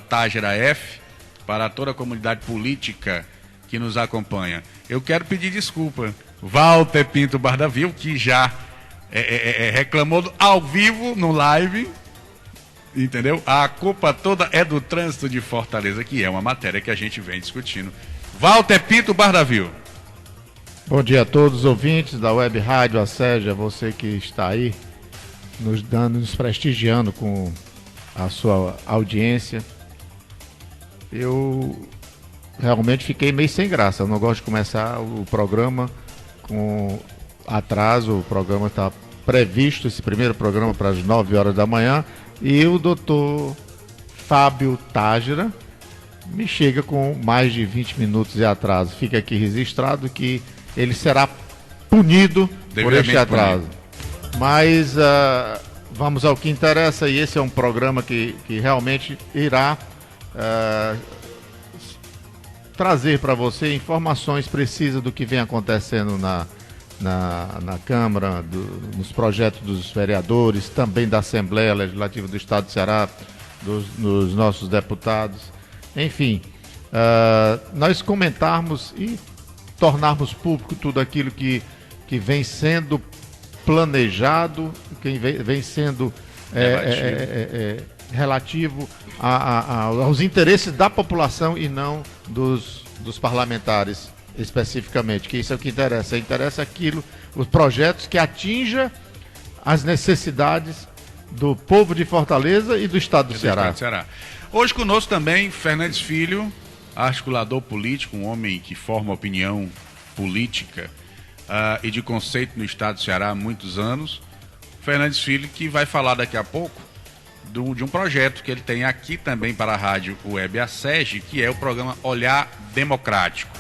@TágeraF, para toda a comunidade política que nos acompanha. Eu quero pedir desculpa. Walter Pinto Bardavil, que já reclamou ao vivo no live, entendeu? A culpa toda é do trânsito de Fortaleza, que é uma matéria que a gente vem discutindo. Walter Pinto Bardavil. Bom dia a todos os ouvintes da Web Rádio Asségia, você que está aí nos prestigiando com a sua audiência. Eu realmente fiquei meio sem graça. Eu não gosto de começar o programa com atraso. O programa está previsto, esse primeiro programa, para as 9 horas da manhã. E o doutor Fábio Tágera me chega com mais de 20 minutos de atraso. Fica aqui registrado que ele será punido por este atraso. Mas vamos ao que interessa, e esse é um programa que realmente irá trazer para você informações precisas do que vem acontecendo na Câmara, nos projetos dos vereadores, também da Assembleia Legislativa do Estado do Ceará, dos nossos deputados. Enfim, nós comentarmos e tornarmos público tudo aquilo que vem sendo planejado, que vem sendo relativo aos interesses da população e não dos parlamentares especificamente, que isso é o que interessa. Interessa aquilo, os projetos que atinjam as necessidades do povo de Fortaleza e do Estado do Ceará. Hoje conosco também Fernandes Filho, articulador político, um homem que forma opinião política e de conceito no Estado do Ceará há muitos anos. Fernandes Filho, que vai falar daqui a pouco de um projeto que ele tem aqui também para a Rádio Web Asségia, que é o programa Olhar Democrático.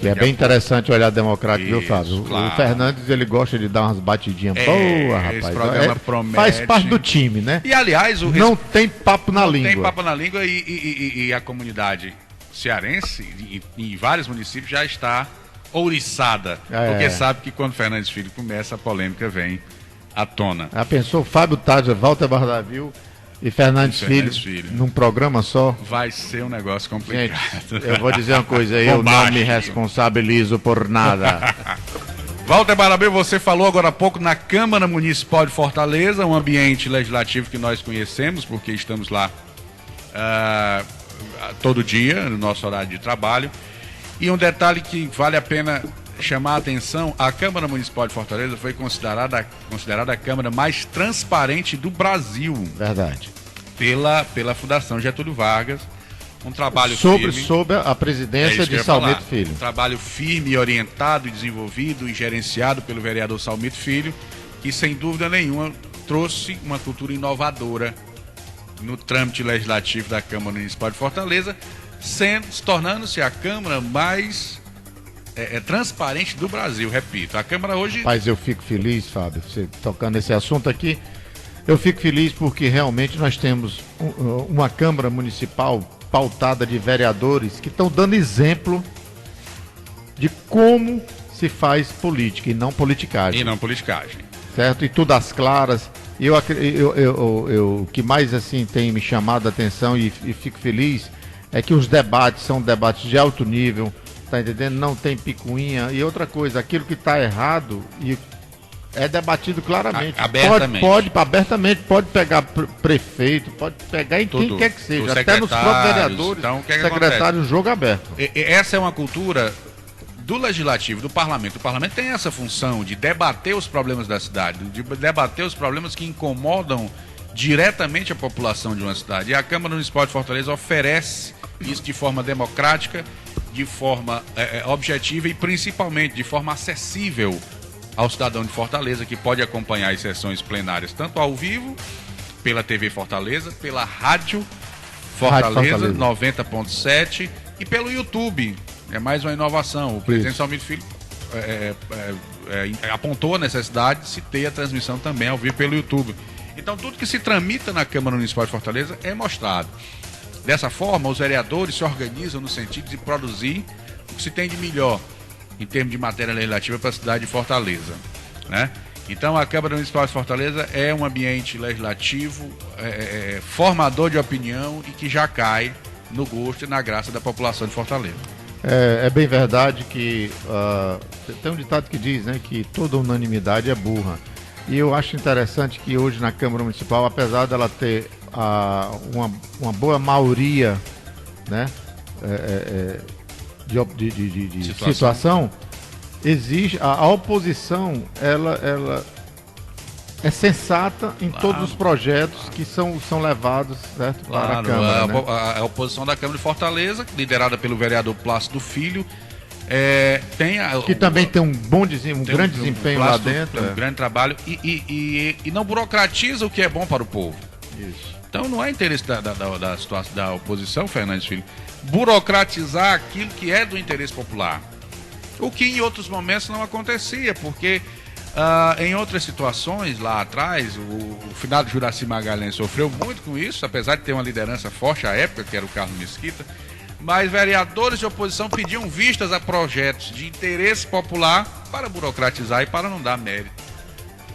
Que é bem interessante o Olhar Democrático, viu, Fábio? Claro. O Fernandes, ele gosta de dar umas batidinhas boas, rapaz. Esse programa promete. Faz parte do time, né? E, aliás, não tem papo na língua. Tem papo na língua e a comunidade cearense, em vários municípios, já está ouriçada. Porque sabe que quando Fernandes Filho começa, a polêmica vem à tona. Já pensou Fábio Tágera, Walter Bardavil e Fernandes Filho num programa só? Vai ser um negócio complicado. Gente, eu vou dizer uma coisa, eu não me responsabilizo por nada. Walter Bardavil, você falou agora há pouco na Câmara Municipal de Fortaleza, um ambiente legislativo que nós conhecemos, porque estamos lá todo dia, no nosso horário de trabalho. E um detalhe que vale a pena chamar a atenção: a Câmara Municipal de Fortaleza foi considerada a Câmara mais transparente do Brasil. Verdade. Pela Fundação Getúlio Vargas. Um trabalho firme. Sob a presidência de Salmito Filho. Um trabalho firme, orientado, desenvolvido e gerenciado pelo vereador Salmito Filho, que sem dúvida nenhuma trouxe uma cultura inovadora no trâmite legislativo da Câmara Municipal de Fortaleza, tornando-se a Câmara mais transparente do Brasil, repito. A Câmara hoje... Rapaz, eu fico feliz, Fábio, você tocando esse assunto aqui. Eu fico feliz porque realmente nós temos uma Câmara Municipal pautada de vereadores que estão dando exemplo de como se faz política e não politicagem. Certo? E tudo às claras. O que mais assim tem me chamado a atenção e fico feliz é que os debates são debates de alto nível, tá entendendo? Não tem picuinha. E outra coisa, aquilo que está errado é debatido claramente. Abertamente. Pode pegar prefeito, pode pegar em quem quer que seja, até nos próprios vereadores, então, secretários, jogo aberto. Essa é uma cultura do Legislativo, do Parlamento. O Parlamento tem essa função de debater os problemas da cidade, de debater os problemas que incomodam diretamente a população de uma cidade. E a Câmara Municipal de Fortaleza oferece isso de forma democrática, de forma objetiva e principalmente de forma acessível ao cidadão de Fortaleza, que pode acompanhar as sessões plenárias tanto ao vivo, pela TV Fortaleza, pela Rádio Fortaleza 90.7 e pelo YouTube. É mais uma inovação. O presidente Salmito Filho apontou a necessidade de se ter a transmissão também ao vivo pelo YouTube. Então, tudo que se tramita na Câmara Municipal de Fortaleza é mostrado. Dessa forma, os vereadores se organizam no sentido de produzir o que se tem de melhor em termos de matéria legislativa para a cidade de Fortaleza, né? Então a Câmara Municipal de Fortaleza é um ambiente legislativo, formador de opinião e que já cai no gosto e na graça da população de Fortaleza. É bem verdade que tem um ditado que diz, né, que toda unanimidade é burra. E eu acho interessante que hoje na Câmara Municipal, apesar dela ter uma boa maioria, né, de situação, exige a oposição, ela é sensata em todos os projetos que são levados, certo, para a Câmara. Né? A oposição da Câmara de Fortaleza, liderada pelo vereador Plácido Filho, também tem um grande desempenho lá dentro. Um grande trabalho e não burocratiza o que é bom para o povo. Isso. Então não é interesse da situação da oposição, Fernandes Filho, burocratizar aquilo que é do interesse popular. O que em outros momentos não acontecia, porque em outras situações lá atrás, o finado Juraci Magalhães sofreu muito com isso, apesar de ter uma liderança forte à época, que era o Carlos Mesquita, mas vereadores de oposição pediam vistas a projetos de interesse popular para burocratizar e para não dar mérito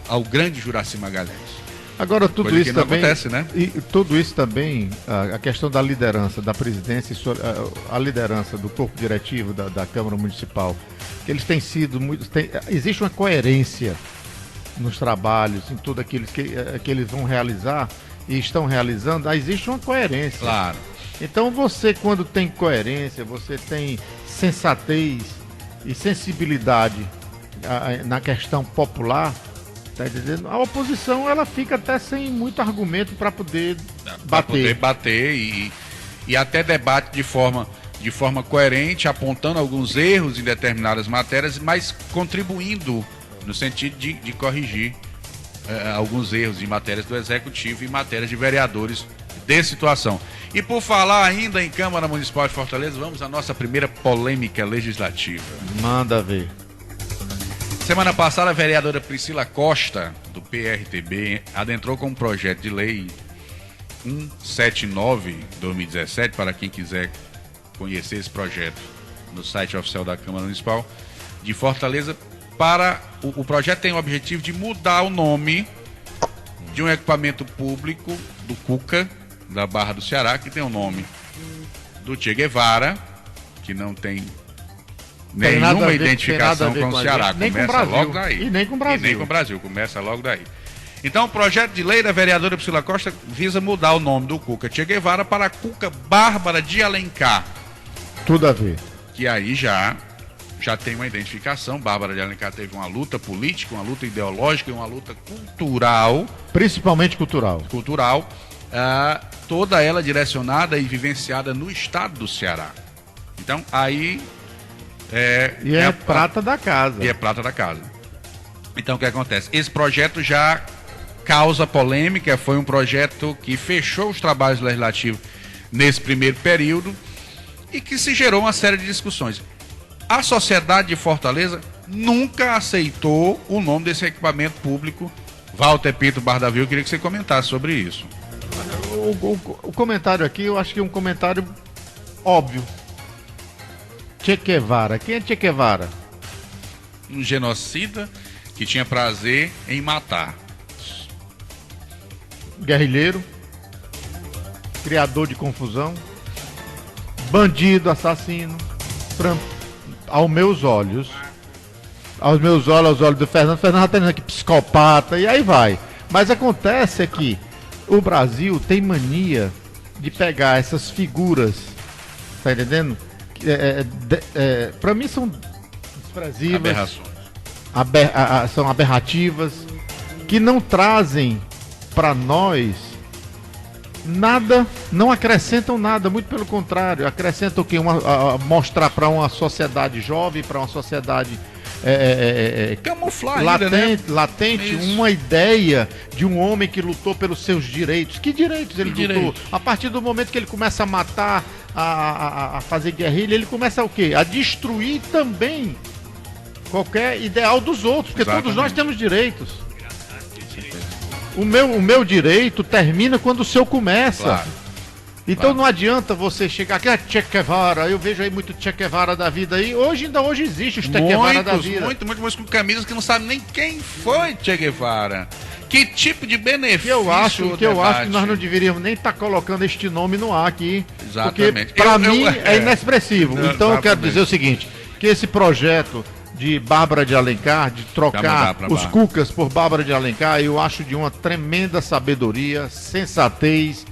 ao grande Juraci Magalhães. Agora, tudo isso também acontece, né? E tudo isso também, a questão da liderança, da presidência, a liderança do corpo diretivo da Câmara Municipal, que eles têm sido existe uma coerência nos trabalhos, em tudo aquilo que eles vão realizar e estão realizando, existe uma coerência. Claro. Então você, quando tem coerência, você tem sensatez e sensibilidade na questão popular, tá entendendo? A oposição, ela fica até sem muito argumento para poder bater e até debate de forma coerente, apontando alguns erros em determinadas matérias, mas contribuindo no sentido de corrigir alguns erros em matérias do Executivo e matérias de vereadores de situação. E por falar ainda em Câmara Municipal de Fortaleza, vamos à nossa primeira polêmica legislativa. Manda ver. Semana passada, a vereadora Priscila Costa, do PRTB, adentrou com um projeto de lei 179/2017, para quem quiser conhecer esse projeto no site oficial da Câmara Municipal de Fortaleza. O projeto tem o objetivo de mudar o nome de um equipamento público do Cuca, da Barra do Ceará, que tem o nome do Che Guevara, que não tem nenhuma identificação com o Ceará. Começa logo daí. E nem com o Brasil. E nem com o Brasil, começa logo daí. Então, o projeto de lei da vereadora Priscila Costa visa mudar o nome do Cuca Che Guevara para Cuca Bárbara de Alencar. Tudo a ver. Que aí já tem uma identificação. Bárbara de Alencar teve uma luta política, uma luta ideológica e uma luta cultural. Principalmente cultural. Toda ela direcionada e vivenciada no estado do Ceará. Então, aí... prata da casa. E é prata da casa. Então, o que acontece? Esse projeto já causa polêmica, foi um projeto que fechou os trabalhos legislativos nesse primeiro período e que se gerou uma série de discussões. A sociedade de Fortaleza nunca aceitou o nome desse equipamento público. Walter Pinto Bardavil, eu queria que você comentasse sobre isso. O comentário aqui, eu acho que é um comentário óbvio. Che Guevara. Quem é Che Guevara? Um genocida que tinha prazer em matar. Guerrilheiro, criador de confusão, bandido, assassino, aos meus olhos, aos olhos do Fernando está tendo aqui psicopata, e aí vai. Mas acontece que o Brasil tem mania de pegar essas figuras, tá entendendo? Para mim são desprezíveis, são aberrativas, que não trazem para nós nada, não acrescentam nada, muito pelo contrário, acrescentam o quê? Mostrar para uma sociedade jovem, para uma sociedade camuflar latente uma ideia de um homem que lutou pelos seus direitos. Que direitos ele lutou? A partir do momento que ele começa a matar, a fazer guerrilha, ele começa o quê? A destruir também qualquer ideal dos outros, porque Exatamente. Todos nós temos direitos. O meu direito termina quando o seu começa. Claro. Então não adianta você chegar aqui, Che Guevara, eu vejo aí muito Che Guevara da vida aí. Hoje existe o Che Guevara da vida. Muitos com camisas que não sabem nem quem foi Che Guevara. Que tipo de benefício que eu acho que nós não deveríamos nem estar colocando este nome no ar aqui. Exatamente. Porque para mim é inexpressivo. Então eu quero dizer o seguinte, que esse projeto de Bárbara de Alencar, de trocar os Cucas por Bárbara de Alencar, eu acho de uma tremenda sabedoria, sensatez,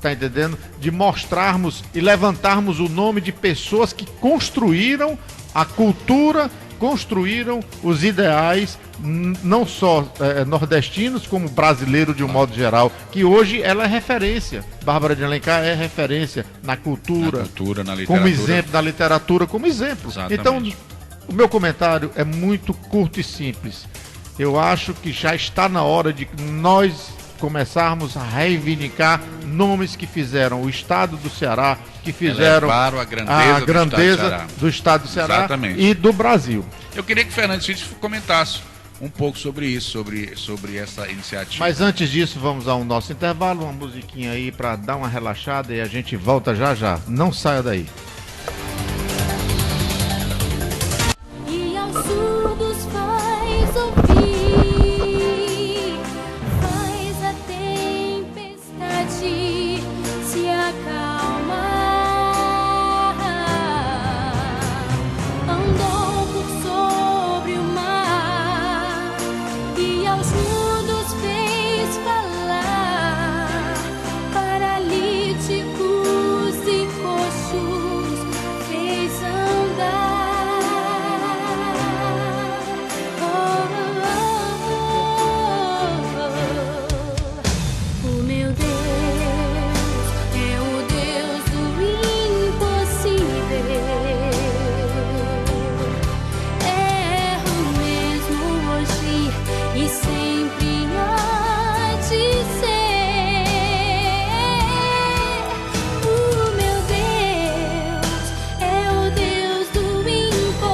tá entendendo? De mostrarmos e levantarmos o nome de pessoas que construíram a cultura, construíram os ideais, não só nordestinos, como brasileiro de um modo geral, que hoje ela é referência. Bárbara de Alencar é referência na cultura, na literatura. Como exemplo, na literatura, como exemplo. Exatamente. Então, o meu comentário é muito curto e simples. Eu acho que já está na hora de nós começarmos a reivindicar nomes que fizeram o estado do Ceará, que fizeram a grandeza do estado do Ceará. Exatamente. E do Brasil. Eu queria que o Fernando Filho comentasse um pouco sobre isso, sobre essa iniciativa. Mas antes disso, vamos ao nosso intervalo, uma musiquinha aí para dar uma relaxada e a gente volta já já. Não saia daí. E aos surdos faz ouvir, faz a tempestade se acalmar. Andou por sobre o mar e aos mudos fez falar, paralíticos e coxos fez andar. Oh, oh, oh. O meu Deus é o Deus do impossível. É o mesmo hoje e sempre há de ser. O meu Deus é o Deus do impossível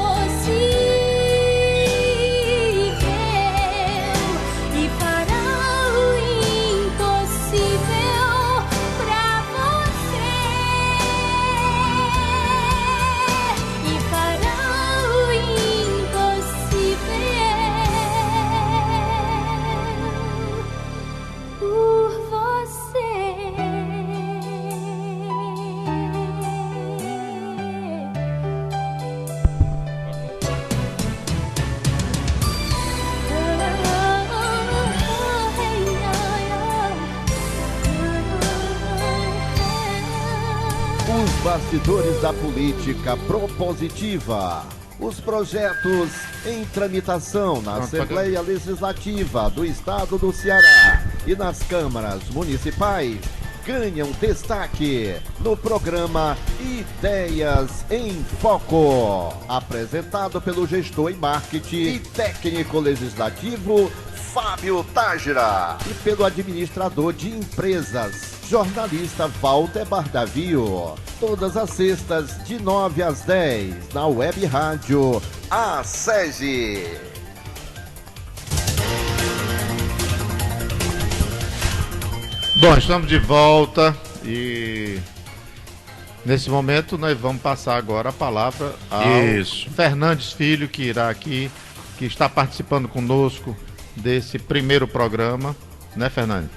e fará o impossível pra você. E fará o impossível por você. Os bastidores da política propositiva. Os projetos em tramitação na Assembleia Legislativa do Estado do Ceará e nas câmaras municipais ganham destaque no programa Ideias em Foco, apresentado pelo gestor em marketing e técnico legislativo Fábio Tágira e pelo administrador de empresas, jornalista Walter Bardavio. Todas as sextas, de 9 às 10, na web rádio A SESI. Bom, estamos de volta e nesse momento nós vamos passar agora a palavra ao Fernandes Filho, que irá aqui, que está participando conosco desse primeiro programa, né, Fernandes?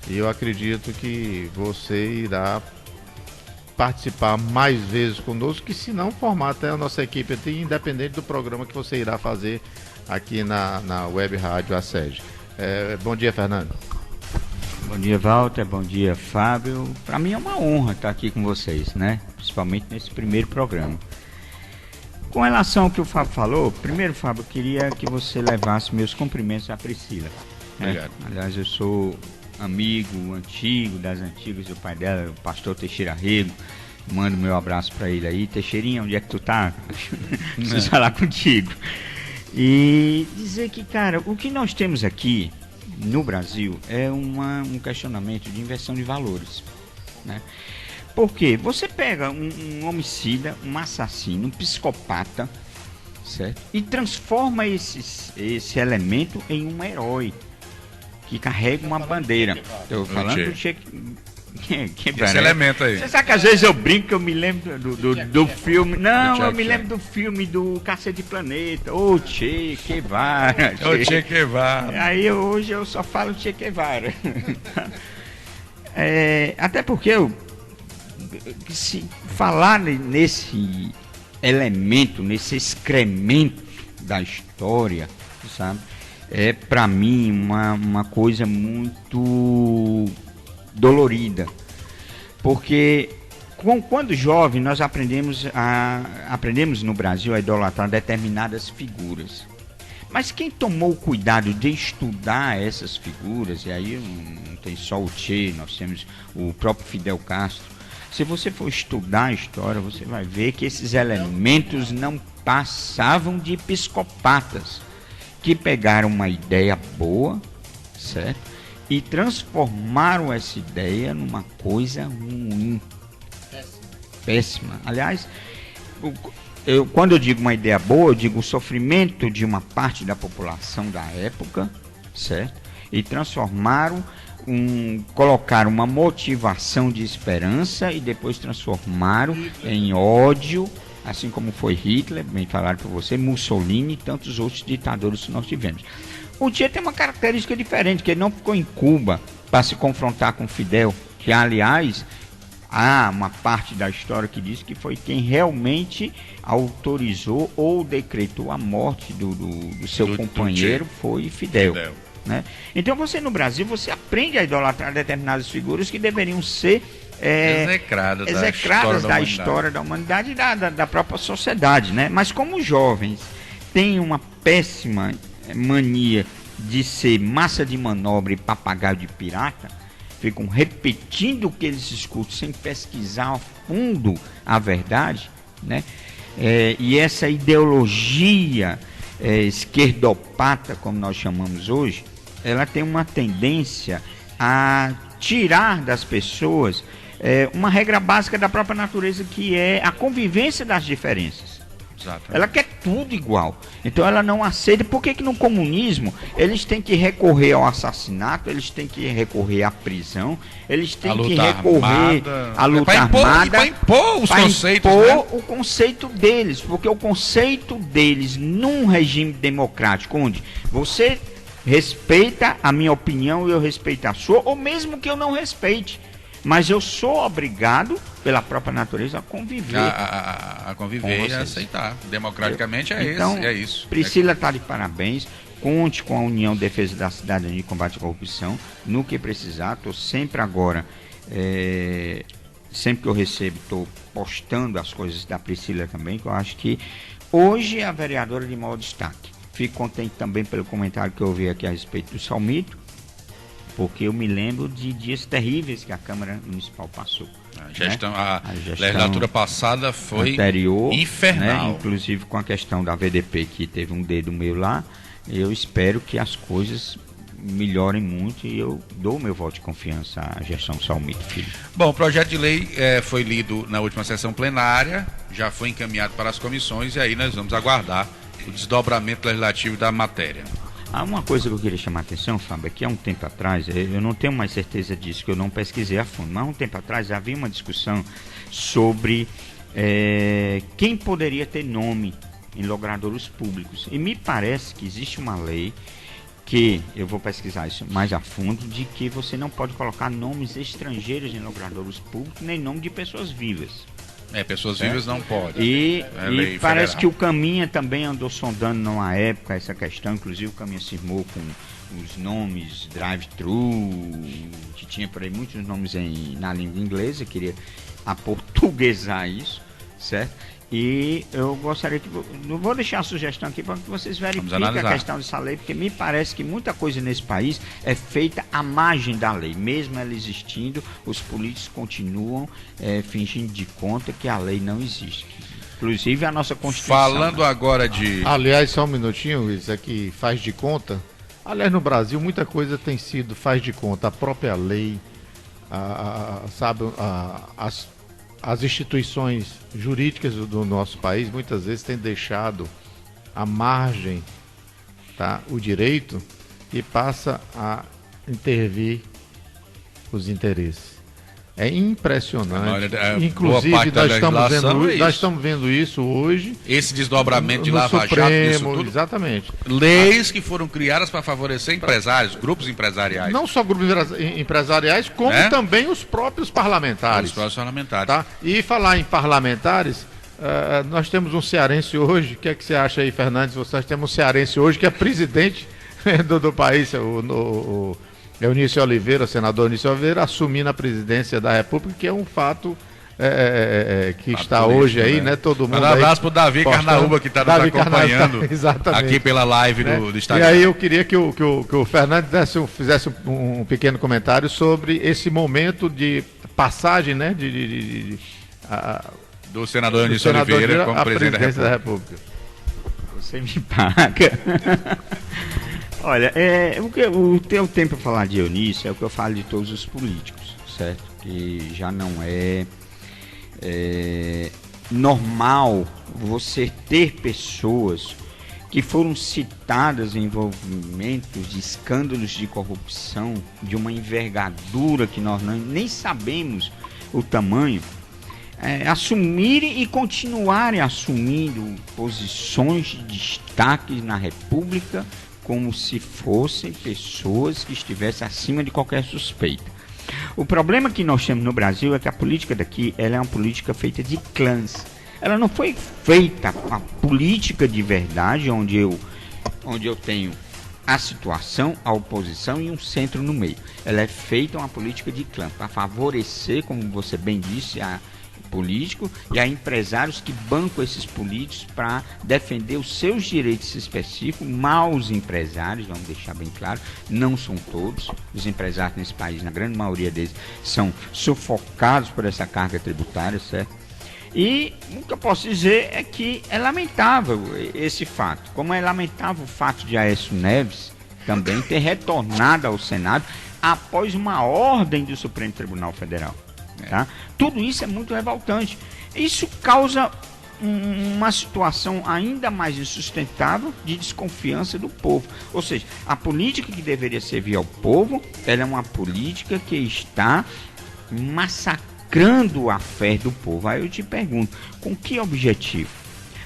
E eu acredito que você irá participar mais vezes conosco, que se não formar até a nossa equipe aqui, independente do programa que você irá fazer aqui na web rádio ASEG. Bom dia, Fernando. Bom dia, Walter. Bom dia, Fábio. Para mim é uma honra estar aqui com vocês, né? Principalmente nesse primeiro programa. Com relação ao que o Fábio falou, primeiro, Fábio, eu queria que você levasse meus cumprimentos à Priscila. Obrigado. Aliás, eu sou amigo antigo, das antigas do pai dela, o pastor Teixeira Rego. Mando meu abraço para ele aí. Teixeirinha, onde é que tu tá? Preciso falar contigo. E dizer que, cara, o que nós temos aqui no Brasil é um questionamento de inversão de valores, né? Porque você pega um homicida, um assassino, um psicopata, certo? E transforma esse elemento em um herói que carrega uma bandeira. Estou falando do Esse elemento aí. Você sabe que às vezes eu brinco, eu me lembro do filme. Não, eu me lembro do filme do Cacete Planeta. Ô, Che Guevara. Ô, Che Guevara. Aí hoje eu só falo Che Guevara. Até porque se falar nesse elemento, nesse excremento da história, sabe? É para mim uma coisa muito dolorida, porque quando jovem nós aprendemos no Brasil a idolatrar determinadas figuras, mas quem tomou o cuidado de estudar essas figuras, e aí não tem só o Che, nós temos o próprio Fidel Castro. Se você for estudar a história, você vai ver que esses elementos não passavam de psicopatas que pegaram uma ideia boa, certo? E transformaram essa ideia numa coisa ruim, péssima. Aliás, quando eu digo uma ideia boa, eu digo o sofrimento de uma parte da população da época, certo? E transformaram, colocaram uma motivação de esperança e depois transformaram em ódio, assim como foi Hitler, bem falado por você, Mussolini e tantos outros ditadores que nós tivemos. O Che tem uma característica diferente, que ele não ficou em Cuba para se confrontar com Fidel, que aliás, há uma parte da história que diz que foi quem realmente autorizou ou decretou a morte do seu companheiro, foi Fidel. Né? Então você no Brasil, você aprende a idolatrar determinadas figuras que deveriam ser execradas da história da humanidade e da própria sociedade, né? Mas como os jovens têm uma péssima mania de ser massa de manobra e papagaio de pirata, ficam repetindo o que eles escutam sem pesquisar a fundo a verdade, né? E essa ideologia esquerdopata, como nós chamamos hoje, ela tem uma tendência a tirar das pessoas uma regra básica da própria natureza, que é a convivência das diferenças. Exatamente. Ela quer tudo igual. Então ela não aceita. Por que no comunismo eles têm que recorrer ao assassinato, eles têm que recorrer à prisão, eles têm que recorrer à luta armada para impor os conceitos, o conceito deles, porque o conceito deles num regime democrático onde você respeita a minha opinião e eu respeito a sua, ou mesmo que eu não respeite, mas eu sou obrigado, pela própria natureza, a conviver. A conviver e a aceitar. Democraticamente é isso. Priscila está de parabéns. Conte com a União Defesa da Cidadania e Combate à Corrupção. No que precisar, estou sempre agora, sempre que eu recebo, estou postando as coisas da Priscila também, que eu acho que hoje é a vereadora de maior destaque. Fico contente também pelo comentário que eu ouvi aqui a respeito do Salmito, porque eu me lembro de dias terríveis que a Câmara Municipal passou. A legislatura passada foi anterior, infernal. Né? Inclusive com a questão da VDP, que teve um dedo meu lá. Eu espero que as coisas melhorem muito e eu dou meu voto de confiança à gestão Salmito Filho. Bom, o projeto de lei foi lido na última sessão plenária, já foi encaminhado para as comissões e aí nós vamos aguardar o desdobramento legislativo da matéria. Há uma coisa que eu queria chamar a atenção, Fábio, é que há um tempo atrás, eu não tenho mais certeza disso, que eu não pesquisei a fundo, mas há um tempo atrás havia uma discussão sobre quem poderia ter nome em logradouros públicos. E me parece que existe uma lei que, eu vou pesquisar isso mais a fundo, de que você não pode colocar nomes estrangeiros em logradouros públicos, nem nome de pessoas vivas. Pessoas vivas não podem. E parece que o Caminha também andou sondando numa época essa questão, inclusive o Caminha cismou com os nomes drive-thru, que tinha por aí muitos nomes na língua inglesa, queria aportuguesar isso, certo? E eu gostaria que... Não vou deixar a sugestão aqui para que vocês verifiquem a questão dessa lei, porque me parece que muita coisa nesse país é feita à margem da lei. Mesmo ela existindo, os políticos continuam fingindo de conta que a lei não existe. Inclusive a nossa Constituição. Falando agora de... Aliás, só um minutinho, isso aqui faz de conta. Aliás, no Brasil, muita coisa tem sido faz de conta. A própria lei, as instituições jurídicas do nosso país muitas vezes têm deixado à margem, tá, o direito e passa a intervir os interesses. É impressionante. Boa Inclusive, parte da nós legislação estamos vendo isso hoje. Esse desdobramento de no Lava Jato, Supremo, isso tudo. exatamente. Leis que foram criadas para favorecer empresários, grupos empresariais. Não só grupos empresariais, como também os próprios parlamentares. Os próprios parlamentares. Tá? E falar em parlamentares, nós temos um cearense hoje. O que é que você acha aí, Fernandes? Nós temos um cearense hoje que é presidente do país, o Eunício Oliveira, senador Eunício Oliveira, assumindo a presidência da República, que é um fato que está político, hoje aí, né? Todo mundo. Um abraço para o Davi Carnaúba, que está nos acompanhando exatamente, aqui pela live do Instagram. E aí eu queria que o Fernando fizesse um pequeno comentário sobre esse momento de passagem, né? Do senador Eunício Oliveira como presidente da República. Você me paga. Olha, o teu tempo para falar de Eunício é o que eu falo de todos os políticos, certo? Que já não é normal você ter pessoas que foram citadas em envolvimentos de escândalos de corrupção de uma envergadura que nós nem sabemos o tamanho, assumirem e continuarem assumindo posições de destaque na República como se fossem pessoas que estivessem acima de qualquer suspeita. O problema que nós temos no Brasil é que a política daqui ela é uma política feita de clãs. Ela não foi feita a política de verdade, onde eu tenho a situação, a oposição e um centro no meio. Ela é feita uma política de clã, para favorecer, como você bem disse, a político e a empresários que bancam esses políticos para defender os seus direitos específicos. Maus empresários, vamos deixar bem claro, não são todos. Os empresários nesse país, na grande maioria deles, são sufocados por essa carga tributária, certo? E o que eu posso dizer é que é lamentável esse fato, como é lamentável o fato de Aécio Neves também ter retornado ao Senado após uma ordem do Supremo Tribunal Federal. Tá? Tudo isso é muito revoltante. Isso causa uma situação ainda mais insustentável de desconfiança do povo. Ou seja, a política que deveria servir ao povo, ela é uma política que está massacrando a fé do povo. Aí eu te pergunto, com que objetivo?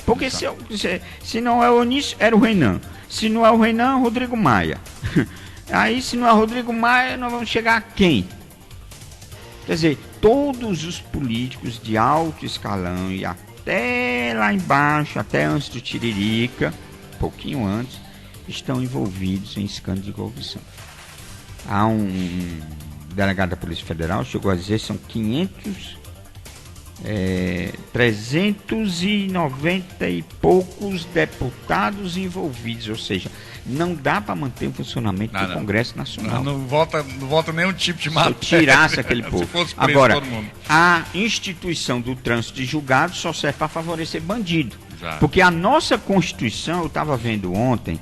Porque se não é o Eunício, era o Renan. Se não é o Renan, Rodrigo Maia. Aí se não é Rodrigo Maia, nós vamos chegar a quem? Quer dizer, todos os políticos de alto escalão e até lá embaixo, até antes do Tiririca, pouquinho antes, estão envolvidos em escândalo de corrupção. Há um delegado da Polícia Federal, chegou a dizer, são 390 e poucos deputados envolvidos, ou seja, não dá para manter o funcionamento do Congresso Nacional. Não volta nenhum tipo de matéria. Se eu tirasse aquele povo. Se fosse preso agora, todo mundo. A instituição do trânsito de julgado só serve para favorecer bandido. Exato. Porque a nossa Constituição, eu estava vendo ontem,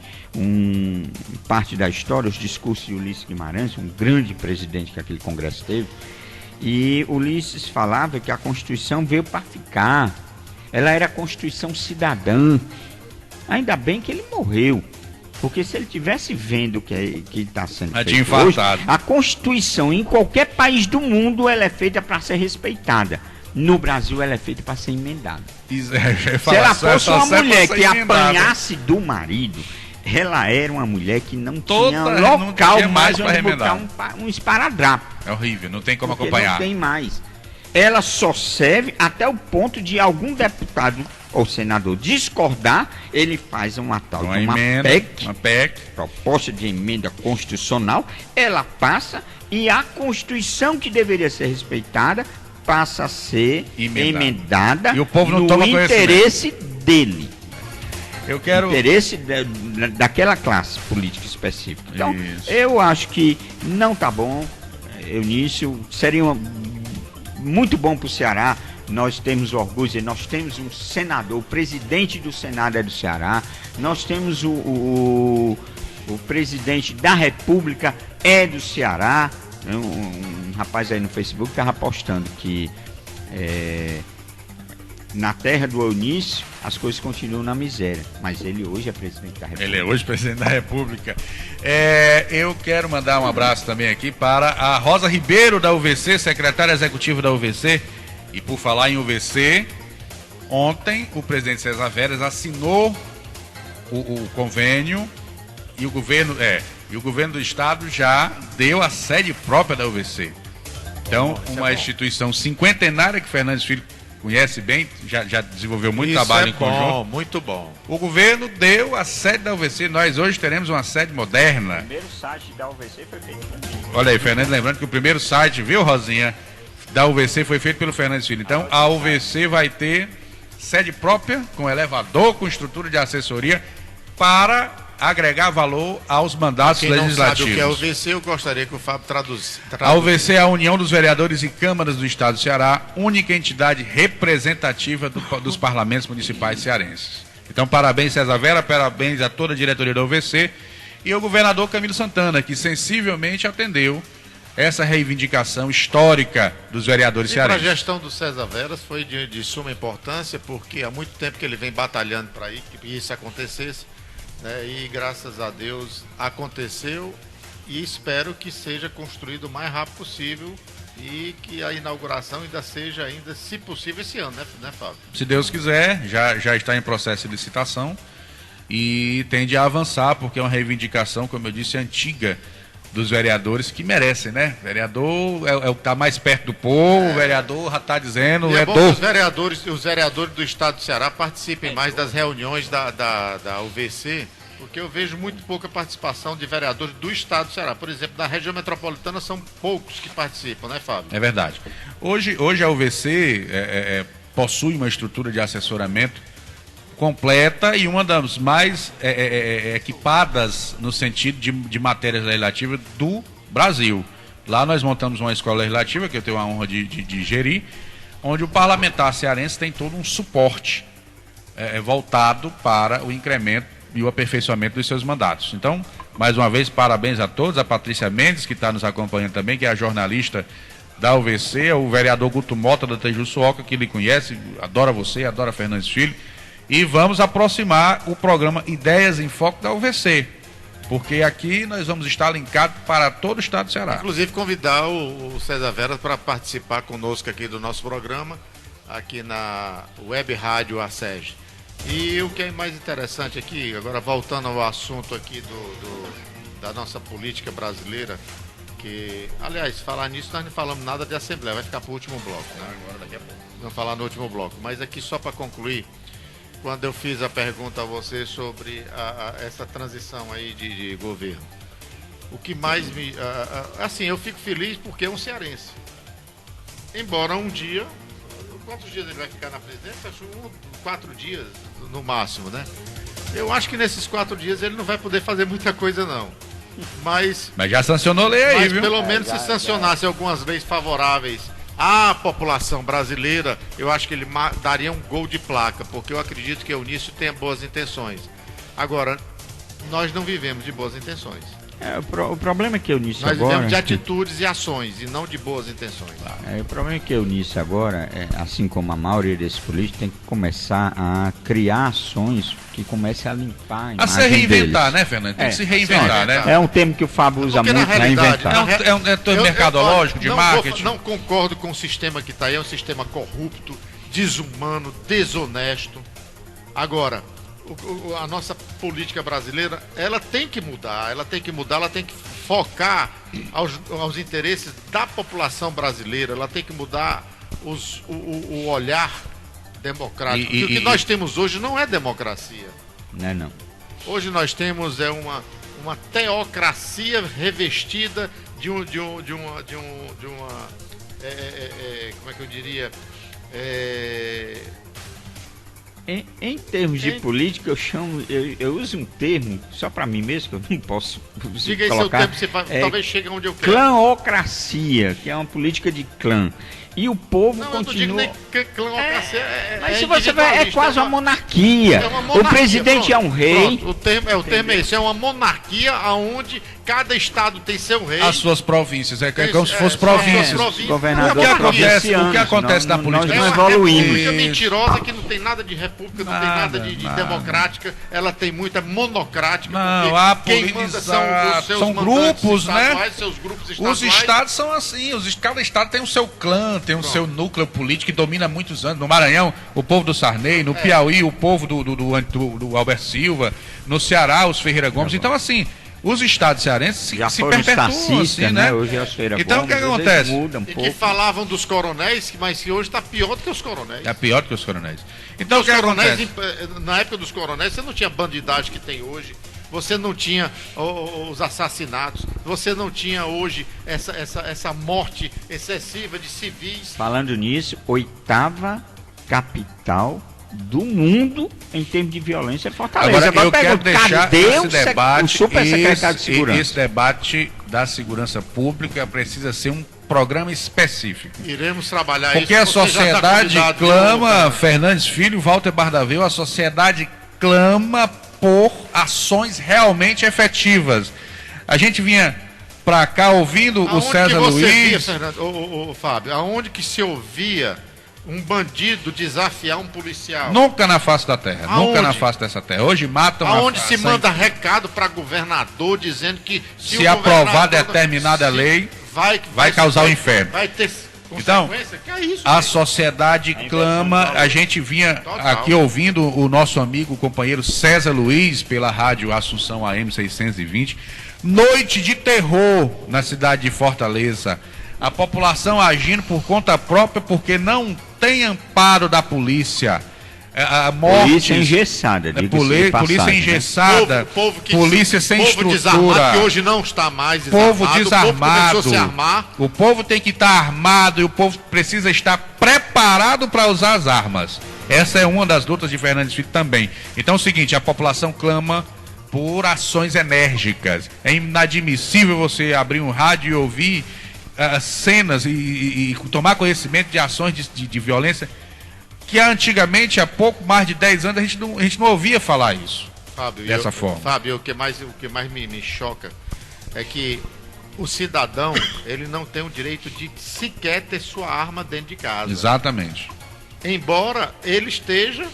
parte da história, os discursos de Ulisses Guimarães, um grande presidente que aquele Congresso teve, e Ulisses falava que a Constituição veio para ficar. Ela era a Constituição cidadã. Ainda bem que ele morreu. Porque se ele tivesse vendo o que está sendo feito hoje, a Constituição em qualquer país do mundo ela é feita para ser respeitada. No Brasil ela é feita para ser emendada. Se ela fosse uma mulher que apanhasse do marido, ela era uma mulher que não tinha local mais onde botar um esparadrapo. É horrível, não tem como acompanhar. Não tem mais. Ela só serve até o ponto de algum deputado ou senador discordar, ele faz uma PEC, proposta de emenda constitucional, ela passa e a Constituição que deveria ser respeitada passa a ser emendada e o povo não no toma interesse dele. Eu quero... interesse daquela classe política específica. Então, eu acho que não está bom, Eunício, seria muito bom para o Ceará. Nós temos orgulho, nós temos um senador, o presidente do Senado é do Ceará, nós temos o presidente da República é do Ceará. Um rapaz aí no Facebook estava postando que na terra do Eunício as coisas continuam na miséria, mas ele hoje é presidente da República. Ele é hoje presidente da República. Eu quero mandar um abraço também aqui para a Rosa Ribeiro da UVC, secretária executiva da UVC. E por falar em UVC, ontem o presidente César Veras assinou o convênio e o governo do estado já deu a sede própria da UVC. Então, uma instituição cinquentenária que Fernandes Filho conhece bem, já desenvolveu muito trabalho em conjunto. Muito bom. O governo deu a sede da UVC. Nós hoje teremos uma sede moderna. O primeiro site da UVC foi feito comigo. Olha aí, Fernando, lembrando que o primeiro site, viu, Rosinha, da UVC foi feito pelo Fernandes Filho. Então, a UVC vai ter sede própria, com elevador, com estrutura de assessoria, para agregar valor aos mandatos legislativos. Quem não sabe o que é a UVC, eu gostaria que o Fábio traduzisse. A UVC é a União dos Vereadores e Câmaras do Estado do Ceará, única entidade representativa dos parlamentos municipais cearenses. Então, parabéns, César Vera, parabéns a toda a diretoria da UVC e ao governador Camilo Santana, que sensivelmente atendeu essa reivindicação histórica dos vereadores cearenses. Para a gestão do César Veras foi de suma importância, porque há muito tempo que ele vem batalhando para que isso acontecesse. E graças a Deus aconteceu e espero que seja construído o mais rápido possível e que a inauguração ainda seja, se possível, esse ano, né, Fábio? Se Deus quiser, já está em processo de licitação e tende a avançar, porque é uma reivindicação, como eu disse, antiga dos vereadores que merecem, né? Vereador é o que está mais perto do povo, o vereador já está dizendo... É bom que os vereadores do estado do Ceará participem mais das reuniões da UVC, porque eu vejo muito pouca participação de vereadores do estado do Ceará. Por exemplo, da região metropolitana são poucos que participam, né, Fábio? É verdade. Hoje a UVC possui uma estrutura de assessoramento completa e uma das mais equipadas no sentido de matérias legislativas do Brasil. Lá nós montamos uma escola legislativa, que eu tenho a honra de gerir, onde o parlamentar cearense tem todo um suporte voltado para o incremento e o aperfeiçoamento dos seus mandatos. Então, mais uma vez, parabéns a todos, a Patrícia Mendes, que está nos acompanhando também, que é a jornalista da UVC, o vereador Guto Mota da Tejuçuoca, que lhe conhece, adora você, adora Fernandes Filho. E vamos aproximar o programa Ideias em Foco da UVC, porque aqui nós vamos estar linkados para todo o estado do Ceará. Inclusive convidar o César Veras para participar conosco aqui do nosso programa, aqui na Web Rádio ASEG. E o que é mais interessante aqui, agora voltando ao assunto aqui da nossa política brasileira, que, aliás, falar nisso nós não falamos nada de Assembleia, vai ficar para o último bloco, né? Agora daqui a pouco. Vamos falar no último bloco, mas aqui só para concluir, quando eu fiz a pergunta a você sobre essa transição aí de governo. O que mais me... assim, eu fico feliz porque é um cearense. Embora um dia... Quantos dias ele vai ficar na presidência? Acho 4 dias no máximo, né? Eu acho que nesses 4 dias ele não vai poder fazer muita coisa, não. Mas já sancionou lei aí, viu? Pelo menos se sancionasse algumas leis favoráveis à população brasileira, eu acho que ele daria um gol de placa, porque eu acredito que o Eunício tem boas intenções. Agora, nós não vivemos de boas intenções. O problema é que o Eunício agora... Nós vivemos de que... atitudes e ações, e não de boas intenções. O problema é que o Eunício agora, assim como a maioria desses políticos, tem que começar a criar ações que comecem a limpar a imagem se reinventar, deles. né, Fernando? Tem que se reinventar, né? É um termo que o Fábio usa muito, reinventar. É um termo mercadológico, de marketing. Não concordo com o sistema que está aí, é um sistema corrupto, desumano, desonesto. Agora... a nossa política brasileira, ela tem que mudar, ela tem que focar aos interesses da população brasileira, ela tem que mudar o olhar democrático. O que nós temos hoje não é democracia. Não. Hoje nós temos uma teocracia revestida de uma como é que eu diria? Em termos de política, eu uso um termo, só para mim mesmo, que eu não posso diga aí colocar. Seu termo, talvez chegue onde eu quero. Clanocracia, que é uma política de clã. E o povo Não, eu não digo continua. nem que climocracia Mas se você vai, é quase uma monarquia. É uma monarquia. O presidente é um rei. Pronto, o termo é esse, é uma monarquia onde cada estado tem seu rei. As suas províncias, é como se É, fosse são as províncias. províncias. Governador O que acontece- provincianos, o que acontece na nós política? não É uma evoluímos. república Isso. mentirosa que não tem nada de república, não tem nada de Nada. democrática, ela tem muita monocrática. Não, porque há quem manda são os seus são mandantes grupos, né? estaduais, seus grupos estaduais. Os estados são assim, cada estado tem o seu clã, tem o seu núcleo político que domina há muitos anos. No Maranhão, o povo do Sarney, no Piauí, o povo do Alberto Silva, no Ceará, os Ferreira Gomes. Então, assim, os estados cearenses Já se foram os perpetuam, taxistas, assim, né? né? Hoje é os Feira Então, o que Gomes, acontece? eles mudam um E que pouco. falavam dos coronéis, mas que hoje está pior do que os coronéis. É pior do que os coronéis. Então, o Os que coronéis, acontece? na época dos coronéis, você não tinha bandidagem que tem hoje, você não tinha os assassinatos, você não tinha hoje essa morte excessiva de civis. Falando nisso, 8ª capital do mundo em termos de violência é Fortaleza. Agora, eu quero deixar cadê esse debate, o supersecretário de Segurança? esse debate da segurança pública precisa ser um programa específico. Iremos trabalhar Porque isso. a Você já está sociedade convidado, clama, viu? Fernandes Filho, Walter Bardaveu, a sociedade clama por ações realmente efetivas. A gente vinha pra cá ouvindo o Aonde César que você via, Luiz. Fernando, ô, Fábio, aonde que se ouvia um bandido desafiar um policial? Nunca na face da terra, Aonde? nunca na face dessa terra. Hoje matam Aonde a se sem- manda recado para governador dizendo que Se o aprovar governador- determinada se lei, vai causar o inferno. Vai ter Então, consequência? Que é isso, a gente? sociedade clama, a gente vinha Total. aqui ouvindo o nosso amigo, o companheiro César Luiz, pela rádio Assunção AM 620, noite de terror na cidade de Fortaleza. A população agindo por conta própria porque não tem amparo da polícia. A morte, Polícia engessada, diga-se de polícia passagem, né? engessada, polícia sem povo desarmado, estrutura. que hoje não está mais Povo desarmado. O desarmado. povo começou a se armar. O povo tem que estar armado e o povo precisa estar preparado para usar as armas. Essa é uma das lutas de Fernandes Filho também. Então é o seguinte, a população clama por ações enérgicas. É inadmissível você abrir um rádio e ouvir cenas e tomar conhecimento de ações de violência que antigamente, há pouco mais de 10 anos, a gente não ouvia falar isso. Fábio, Dessa forma. Fábio, o que mais me choca é que o cidadão, ele não tem o direito de sequer ter sua arma dentro de casa. Exatamente. Embora ele esteja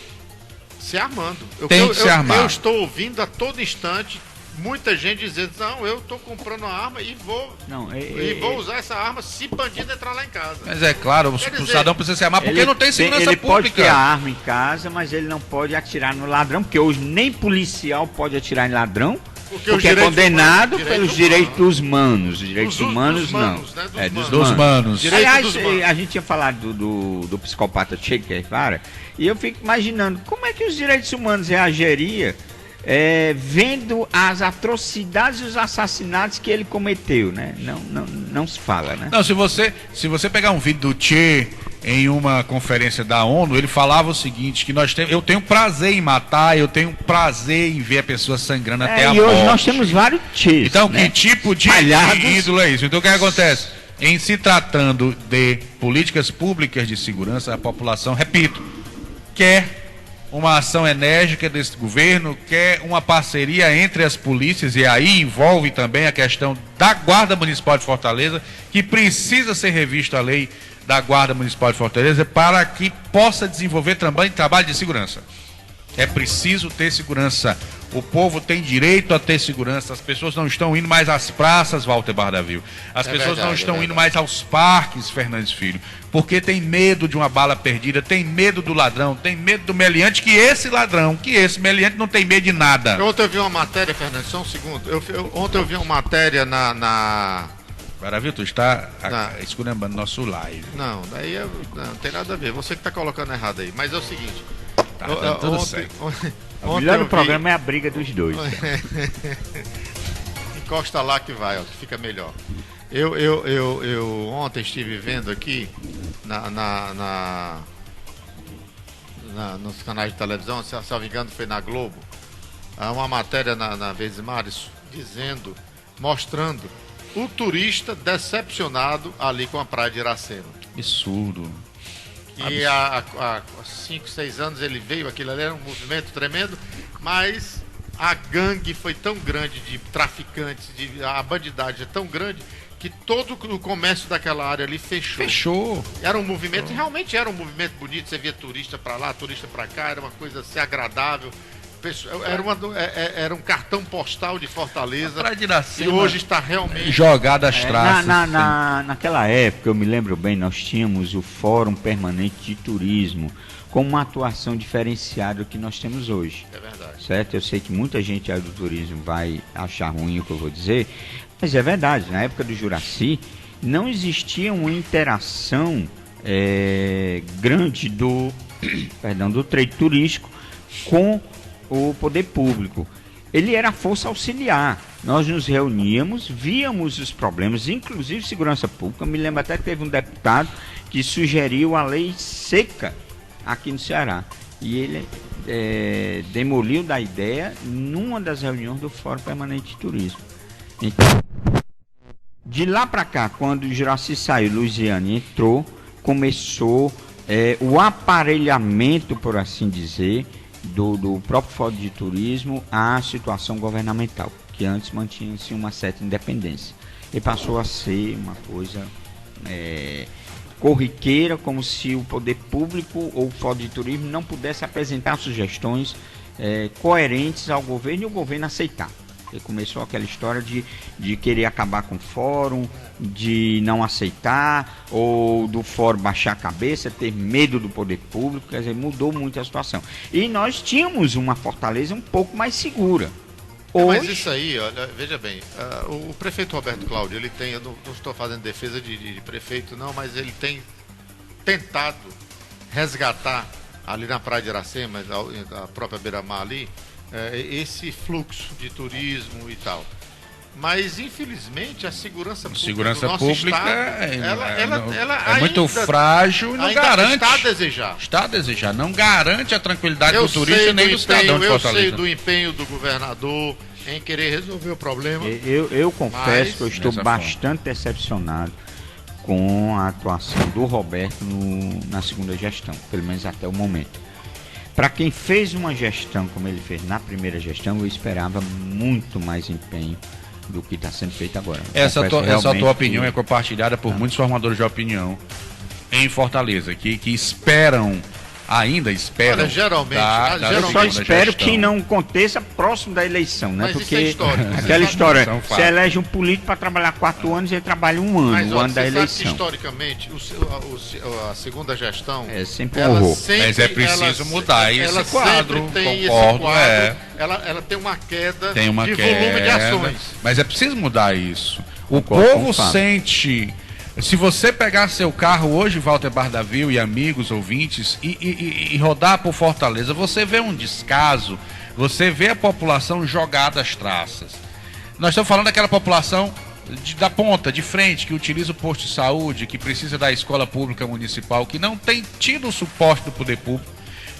se armando. Tem que se armar. Eu estou ouvindo a todo instante muita gente dizendo, não, eu estou comprando uma arma e vou usar essa arma se bandido entrar lá em casa. Mas é claro, o Quer dizer, cidadão precisa se armar porque Ele não tem segurança ele pode ter pública. a arma em casa, mas ele não pode atirar no ladrão, porque hoje nem policial pode atirar em ladrão, Porque porque os é direitos condenado humanos, pelos direitos direitos humanos. Os direitos Dos humanos, dos não. manos, né? Dos É, manos. Dos manos. Direito Aliás, dos manos. a gente tinha falado do psicopata Che Guevara, e eu fico imaginando como é que os direitos humanos reagiriam vendo as atrocidades e os assassinatos que ele cometeu, né? Não se fala, né? Não, se você pegar um vídeo do Che em uma conferência da ONU, ele falava o seguinte, que eu tenho prazer em matar, eu tenho prazer em ver a pessoa sangrando até a E morte. hoje nós temos vários Ches, Então, né? que tipo de Espalhados. ídolo é isso? Então, o que acontece? Em se tratando de políticas públicas de segurança, a população, repito, quer uma ação enérgica desse governo, quer uma parceria entre as polícias, e aí envolve também a questão da Guarda Municipal de Fortaleza, que precisa ser revista a lei da Guarda Municipal de Fortaleza para que possa desenvolver também trabalho de segurança. É preciso ter segurança. O povo tem direito a ter segurança. As pessoas não estão indo mais às praças, Walter Bardavil. As pessoas não estão indo mais aos parques, Fernandes Filho, porque tem medo de uma bala perdida, tem medo do ladrão, tem medo do meliante, que esse meliante não tem medo de nada. Ontem eu vi uma matéria, Fernando, só um segundo. Ontem eu vi uma matéria na... Bardavil, tu está Não. esculhambando nosso live. Não, daí não tem nada a ver. Você que está colocando errado aí. Mas é o seguinte. Tá dando tudo certo. O melhor do programa é a briga dos dois. Cara. Encosta lá que vai, ó, que fica melhor. Eu ontem estive vendo aqui nos canais de televisão, se não me engano foi na Globo, uma matéria na Verdes Mares mostrando o turista decepcionado ali com a praia de Iracema. Absurdo. E há 5, 6 anos ele veio, aquilo ali era um movimento tremendo, mas a gangue foi tão grande de traficantes, a bandidagem é tão grande que todo o comércio daquela área ali fechou. Fechou. Era um movimento, realmente era um movimento bonito, você via turista pra lá, turista pra cá, era uma coisa assim agradável. Era um cartão postal de Fortaleza e hoje está realmente jogado às traças. Naquela época, eu me lembro bem, nós tínhamos o Fórum Permanente de Turismo com uma atuação diferenciada do que nós temos hoje. É verdade. Certo? Eu sei que muita gente aí do turismo vai achar ruim o que eu vou dizer, mas é verdade, na época do Juraci não existia uma interação grande do trade turístico com o poder público. Ele era a força auxiliar. Nós nos reuníamos, víamos os problemas, inclusive segurança pública. Eu me lembro até que teve um deputado que sugeriu a lei seca aqui no Ceará. E ele demoliu da ideia numa das reuniões do Fórum Permanente de Turismo. Então, de lá para cá, quando o Juraci saiu, Luiziane entrou, começou o aparelhamento, por assim dizer, do próprio Fórum de Turismo à situação governamental, que antes mantinha-se uma certa independência. E passou a ser uma coisa corriqueira, como se o poder público ou o Fórum de Turismo não pudesse apresentar sugestões coerentes ao governo e o governo aceitar. E começou aquela história de querer acabar com o fórum, de não aceitar, ou do fórum baixar a cabeça, ter medo do poder público, quer dizer, mudou muito a situação. E nós tínhamos uma Fortaleza um pouco mais segura. Hoje... Mas isso aí, olha, veja bem, o prefeito Roberto Cláudio, ele tem, eu não estou fazendo defesa de prefeito não, mas ele tem tentado resgatar ali na Praia de Iracema, a própria Beira-Mar ali, esse fluxo de turismo e tal. Mas, infelizmente, a segurança pública do nosso estado, ela é muito frágil e não garante. Está a desejar. Está a desejar. Não garante a tranquilidade do turista nem do cidadão de Fortaleza. Eu sei do empenho do governador em querer resolver o problema. Eu confesso que eu estou bastante decepcionado com a atuação do Roberto na segunda gestão, pelo menos até o momento. Para quem fez uma gestão como ele fez na primeira gestão, eu esperava muito mais empenho do que está sendo feito agora. Essa tua opinião é compartilhada por muitos formadores de opinião em Fortaleza, que ainda esperam. Olha, geralmente, eu só espero que não aconteça próximo da eleição, né? Mas porque isso é histórico. Aquela história, você elege um político para trabalhar 4 anos e ele trabalha 1 ano, mas, o ano da eleição. Sabe que, historicamente, a segunda gestão é sempre um horror. Mas é preciso mudar esse quadro. Concordo. Ela tem uma queda de volume de ações. Mas é preciso mudar isso. O povo sente. Se você pegar seu carro hoje, Walter Bardavil e amigos ouvintes, e rodar por Fortaleza, você vê um descaso, você vê a população jogada às traças. Nós estamos falando daquela população da ponta, de frente, que utiliza o posto de saúde, que precisa da escola pública municipal, que não tem tido o suporte do poder público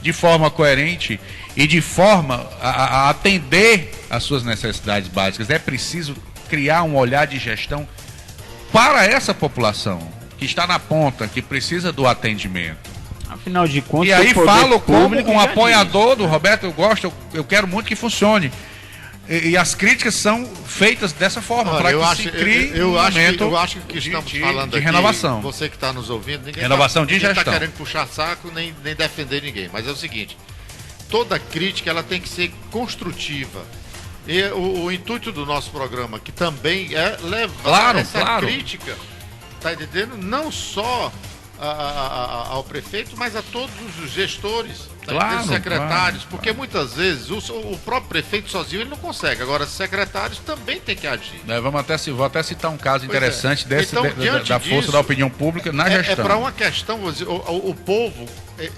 de forma coerente e de forma a atender às suas necessidades básicas. É preciso criar um olhar de gestão para essa população que está na ponta, que precisa do atendimento. Afinal de contas, e aí falo como um apoiador do Roberto, eu quero muito que funcione. E as críticas são feitas dessa forma, para que se crie eu acho que estamos falando de renovação. Aqui, você que está nos ouvindo, ninguém está querendo puxar saco nem defender ninguém. Mas é o seguinte, toda crítica ela tem que ser construtiva. E o intuito do nosso programa, que também é levar essa crítica, tá entendendo? Não só ao prefeito, mas a todos os gestores, os secretários, porque muitas vezes o próprio prefeito sozinho ele não consegue. Agora, os secretários também têm que agir. Vou até citar um caso interessante da força da opinião pública na gestão. É para uma questão, o povo,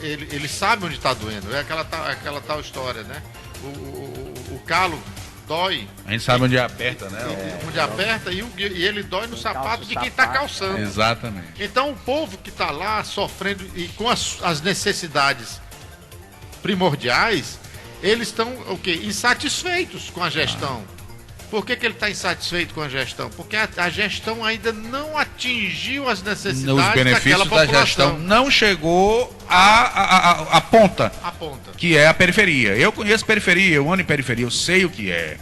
ele sabe onde está doendo, é aquela tal história, né? O calo dói. A gente sabe onde aperta, né? Onde aperta e ele dói no sapato de quem está calçando. Exatamente. Então o povo que está lá sofrendo e com as necessidades primordiais, eles estão insatisfeitos com a gestão. Por que ele está insatisfeito com a gestão? Porque a gestão ainda não atingiu as necessidades Os benefícios daquela da população. gestão não chegou à ponta, A ponta. que é a periferia. Eu conheço periferia, eu ando em periferia, eu sei o que é.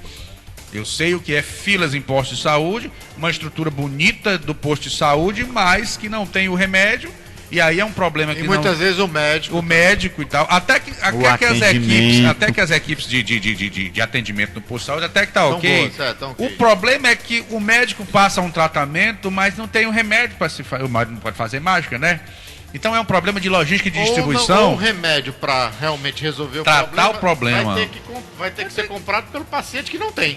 Eu sei o que é filas em postos de saúde, uma estrutura bonita do posto de saúde, mas que não tem o remédio. E aí é um problema que E muitas vezes o médico e tal, até que as equipes de atendimento no posto de saúde, até que tá ok. Tão ok. O problema é que o médico passa um tratamento, mas não tem um remédio para se fazer. O médico não pode fazer mágica, né? Então é um problema de logística e de distribuição. Ou um remédio para realmente resolver o tratar o problema. Vai ter que ser comprado pelo paciente que não tem.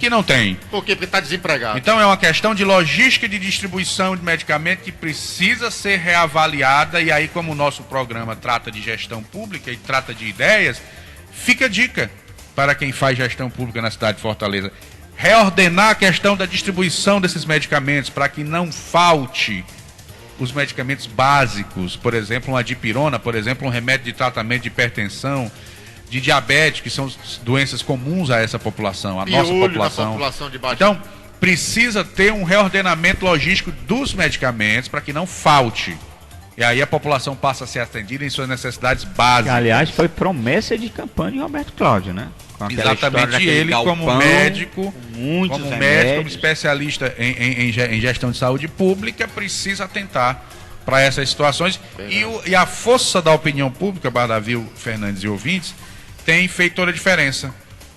Por quê? Porque está desempregado. Então é uma questão de logística e de distribuição de medicamento que precisa ser reavaliada. E aí, como o nosso programa trata de gestão pública e trata de ideias, fica a dica para quem faz gestão pública na cidade de Fortaleza. Reordenar a questão da distribuição desses medicamentos para que não falte os medicamentos básicos, por exemplo, uma dipirona, por exemplo, um remédio de tratamento de hipertensão, de diabetes, que são doenças comuns a essa população, a nossa população. Então, precisa ter um reordenamento logístico dos medicamentos para que não falte. E aí a população passa a ser atendida em suas necessidades básicas. Que, aliás, foi promessa de campanha de Roberto Cláudio, né? Exatamente, ele galpão, como médico, como especialista em gestão de saúde pública, precisa atentar para essas situações. E a força da opinião pública, Bardavil, Fernandes e ouvintes, tem feito toda a diferença.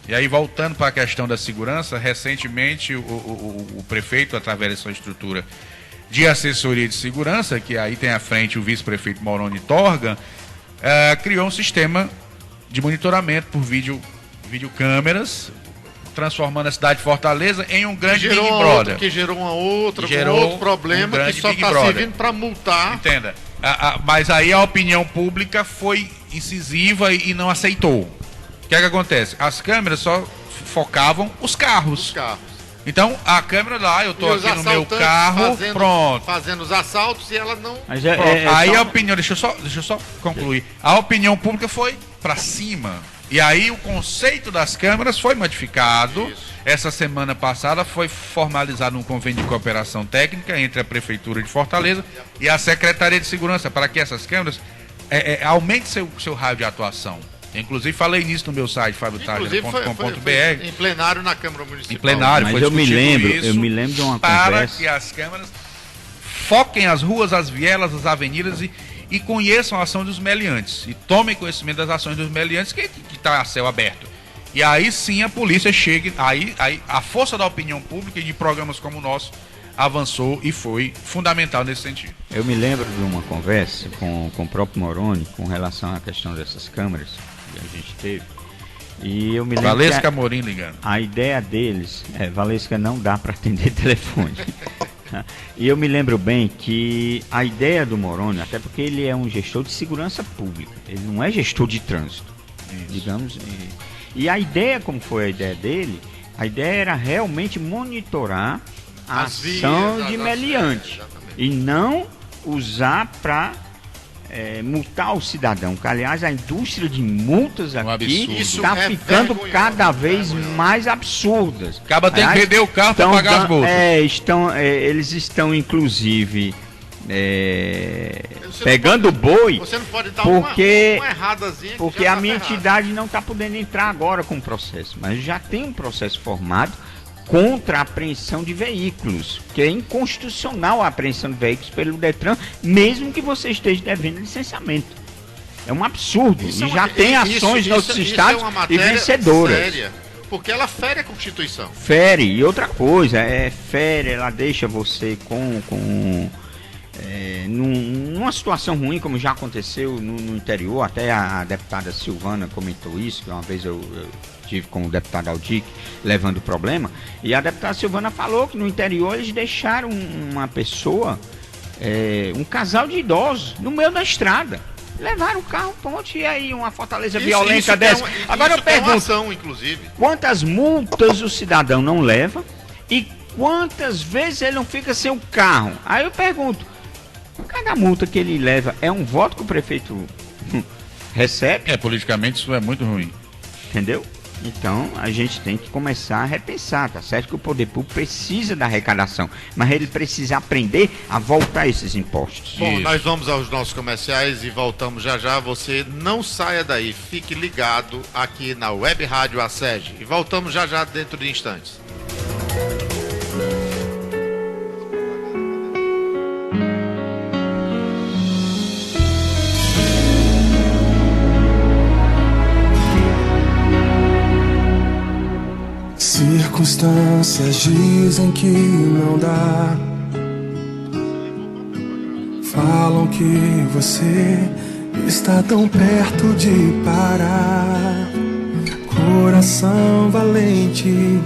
E aí, voltando para a questão da segurança, recentemente o prefeito, através dessa estrutura de assessoria de segurança, que aí tem à frente o vice-prefeito Moroni Torga, criou um sistema de monitoramento por videocâmeras, transformando a cidade de Fortaleza em um grande Big Brother. Que gerou um outro problema que só está servindo para multar. Entenda. Mas aí a opinião pública foi incisiva e não aceitou. O que é que acontece? As câmeras só focavam os carros. Então, a câmera lá, eu estou aqui no meu carro, pronto. Fazendo os assaltos e ela não... Aí a opinião, deixa eu só concluir. A opinião pública foi para cima. E aí o conceito das câmeras foi modificado. Isso. Essa semana passada foi formalizado um convênio de cooperação técnica entre a Prefeitura de Fortaleza e a Secretaria de Segurança, para que essas câmeras aumentem seu raio de atuação. Inclusive falei nisso no meu site, fabiotarga.com.br. Em plenário na Câmara Municipal. Em plenário, mas eu me lembro de uma para conversa. Que as câmeras foquem as ruas, as vielas, as avenidas e conheçam a ação dos meliantes. E tomem conhecimento das ações dos meliantes que está a céu aberto. E aí sim a polícia chega. Aí a força da opinião pública e de programas como o nosso avançou e foi fundamental nesse sentido. Eu me lembro de uma conversa com o próprio Moroni com relação à questão dessas câmeras que a gente teve. E eu me lembro Valesca Amorim ligando. A ideia deles, Valesca não dá para atender telefone. E eu me lembro bem que a ideia do Moroni, até porque ele é um gestor de segurança pública, ele não é gestor de trânsito, digamos. E a ideia, como foi a ideia dele, a ideia era realmente monitorar a ação de meliante e não usar para multar o cidadão, que aliás a indústria de multas aqui está ficando cada vez mais absurdas. Acaba tem que vender o carro para pagar as multas. Eles estão inclusive pegando boi, você não pode dar porque uma erradazinha porque a minha entidade não está podendo entrar agora com o processo, mas já tem um processo formado contra a apreensão de veículos, que é inconstitucional a apreensão de veículos pelo Detran, mesmo que você esteja devendo licenciamento. É um absurdo. E já tem ações em outros estados e vencedoras. Séria, porque ela fere a Constituição. Fere. E outra coisa, ela deixa você numa situação ruim, como já aconteceu no interior. Até a deputada Silvana comentou isso, que uma vez eu tive com o deputado Aldic levando o problema, e a deputada Silvana falou que no interior eles deixaram uma pessoa, um casal de idosos, no meio da estrada. Levaram o carro, ponte, e aí uma Fortaleza violenta dessa. Agora eu pergunto, inclusive, quantas multas o cidadão não leva e quantas vezes ele não fica sem o carro? Aí eu pergunto, cada multa que ele leva é um voto que o prefeito recebe? Politicamente isso é muito ruim. Entendeu? Então a gente tem que começar a repensar, tá certo que o poder público precisa da arrecadação, mas ele precisa aprender a voltar esses impostos. Bom, isso. Nós vamos aos nossos comerciais e voltamos já já. Você não saia daí, fique ligado aqui na Web Rádio ASEG e voltamos já já dentro de instantes. Circunstâncias dizem que não dá. Falam que você está tão perto de parar. Coração valente,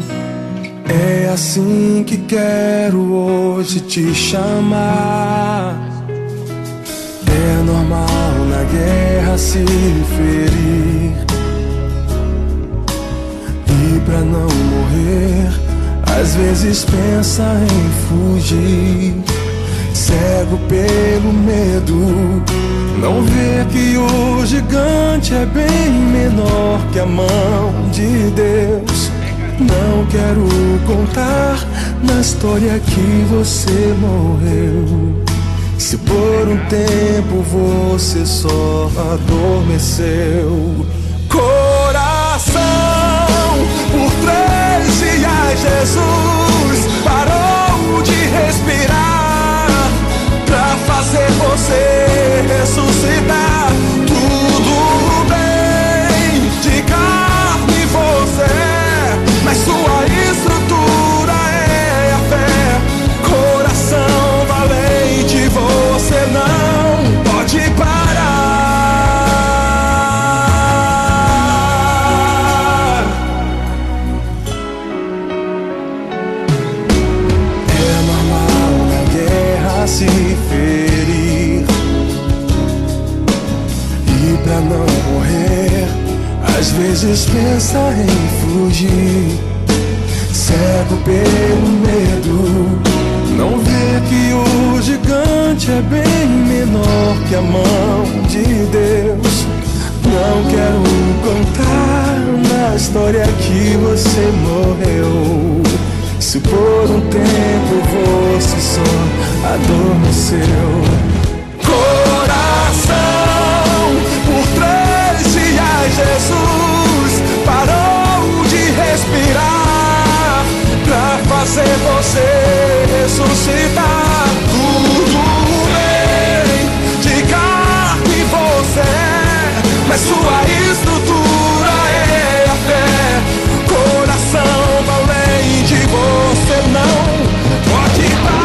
é assim que quero hoje te chamar. É normal na guerra se ferir, e pra não morrer, às vezes pensa em fugir. Cego pelo medo, não vê que o gigante é bem menor que a mão de Deus. Não quero contar na história que você morreu, se por um tempo você só adormeceu. Coração, por 3 dias Jesus parou de respirar pra fazer você ressuscitar. Tudo bem, de carne você, mas sua estrutura é a fé. Coração valente, você não pode parar. Se ferir, e pra não morrer, às vezes pensa em fugir. Cego pelo medo, não vê que o gigante é bem menor que a mão de Deus. Não quero contar na história que você morreu, se por um tempo você só adormeceu. Coração, por 3 dias Jesus parou de respirar pra fazer você ressuscitar. Tudo bem, de carne você, mas sua estrutura é a fé. Coração valente, você não pode parar.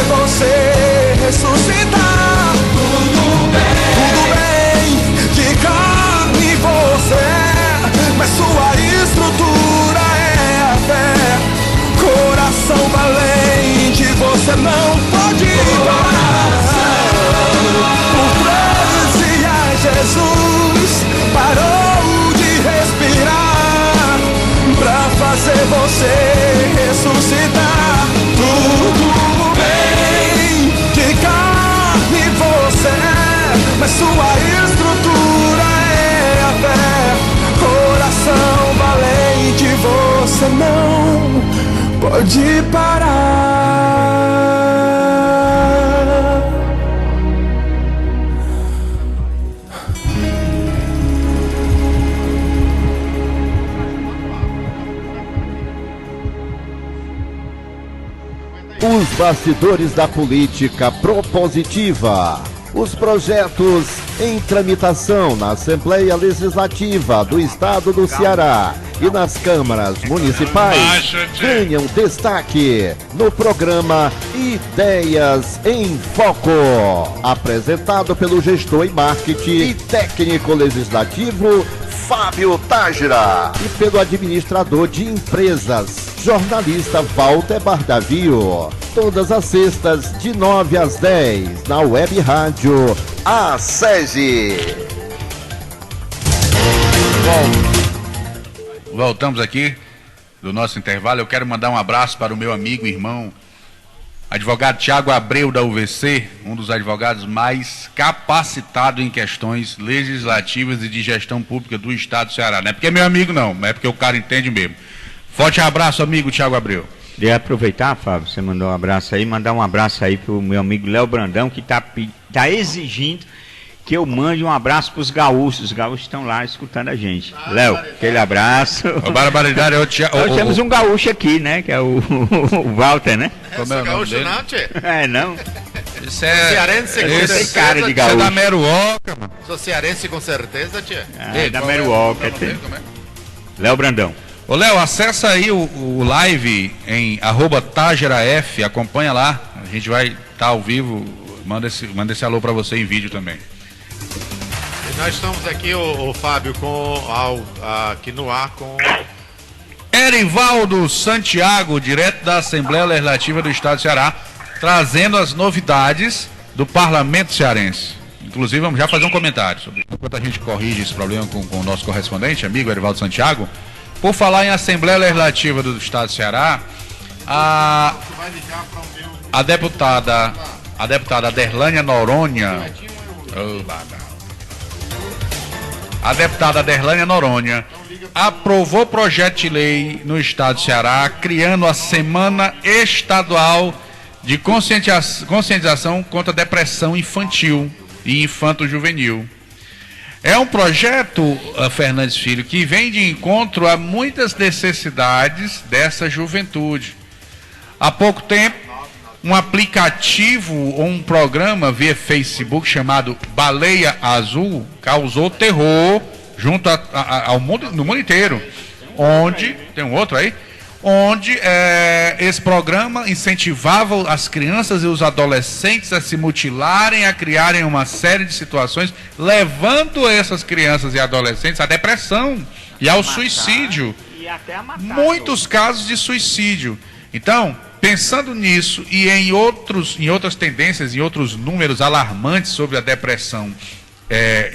Você ressuscitar. Tudo bem, de carne você, mas sua estrutura é a fé. Coração valente, você não pode parar. Por 3 dias Jesus parou de respirar pra fazer você ressuscitar. Tudo bem, de carne você, mas sua estrutura é a fé. Coração valente, você não pode parar. Os bastidores da política propositiva. Os projetos em tramitação na Assembleia Legislativa do Estado do Ceará e nas câmaras municipais ganham destaque no programa Ideias em Foco, apresentado pelo gestor em marketing e técnico legislativo Fábio Tágira e pelo administrador de empresas, jornalista Walter Bardavio. Todas as sextas, de 9 às 10, na web rádio A SESI. Voltamos aqui do nosso intervalo. Eu quero mandar um abraço para o meu amigo e irmão, advogado Tiago Abreu, da UVC, um dos advogados mais capacitados em questões legislativas e de gestão pública do Estado do Ceará. Não é porque é meu amigo, não, é porque o cara entende mesmo. Forte abraço, amigo Tiago Abreu. Queria aproveitar, Fábio, você mandou um abraço aí, mandar um abraço aí pro meu amigo Léo Brandão, que tá exigindo que eu mande um abraço pros gaúchos. Os gaúchos estão lá escutando a gente. Léo, aquele abraço. Barbaridade, Nós temos um gaúcho aqui, né, que é o Walter, né? Como é o gaúcho não, tchê? É, não. Isso é Cearense com Esse certeza. cara de gaúcho. Isso é da Meruoca, mano. Sou cearense com certeza, tchê. É, da Meruoca. Léo Brandão. Ô Léo, acessa aí o live em @TágeraF, acompanha lá, a gente vai estar ao vivo, manda esse alô pra você em vídeo também. E nós estamos aqui, o Fábio, aqui no ar com... Erivaldo Santiago, direto da Assembleia Legislativa do Estado do Ceará, trazendo as novidades do Parlamento Cearense. Inclusive, vamos já fazer um comentário sobre enquanto a gente corrige esse problema com o nosso correspondente, amigo Erivaldo Santiago. Por falar em Assembleia Legislativa do Estado do Ceará, a deputada Aderlânia Noronha, aprovou projeto de lei no Estado do Ceará, criando a Semana Estadual de Conscientização contra a Depressão Infantil e Infanto-Juvenil. É um projeto, Fernandes Filho, que vem de encontro a muitas necessidades dessa juventude. Há pouco tempo, um aplicativo ou um programa via Facebook chamado Baleia Azul causou terror junto ao mundo, no mundo inteiro. Onde, tem um outro aí? Onde esse programa incentivava as crianças e os adolescentes a se mutilarem, a criarem uma série de situações, levando essas crianças e adolescentes à depressão e ao suicídio. E até a matar. Muitos casos de suicídio. Então, pensando nisso e em outras tendências, em outros números alarmantes sobre a depressão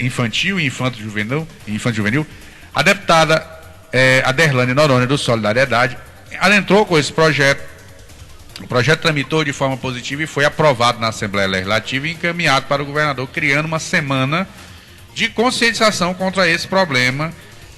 infantil e infanto-juvenil, a deputada Aderlânia Noronha, do Solidariedade, adentrou com esse projeto. O projeto tramitou de forma positiva e foi aprovado na Assembleia Legislativa e encaminhado para o governador, criando uma semana de conscientização contra esse problema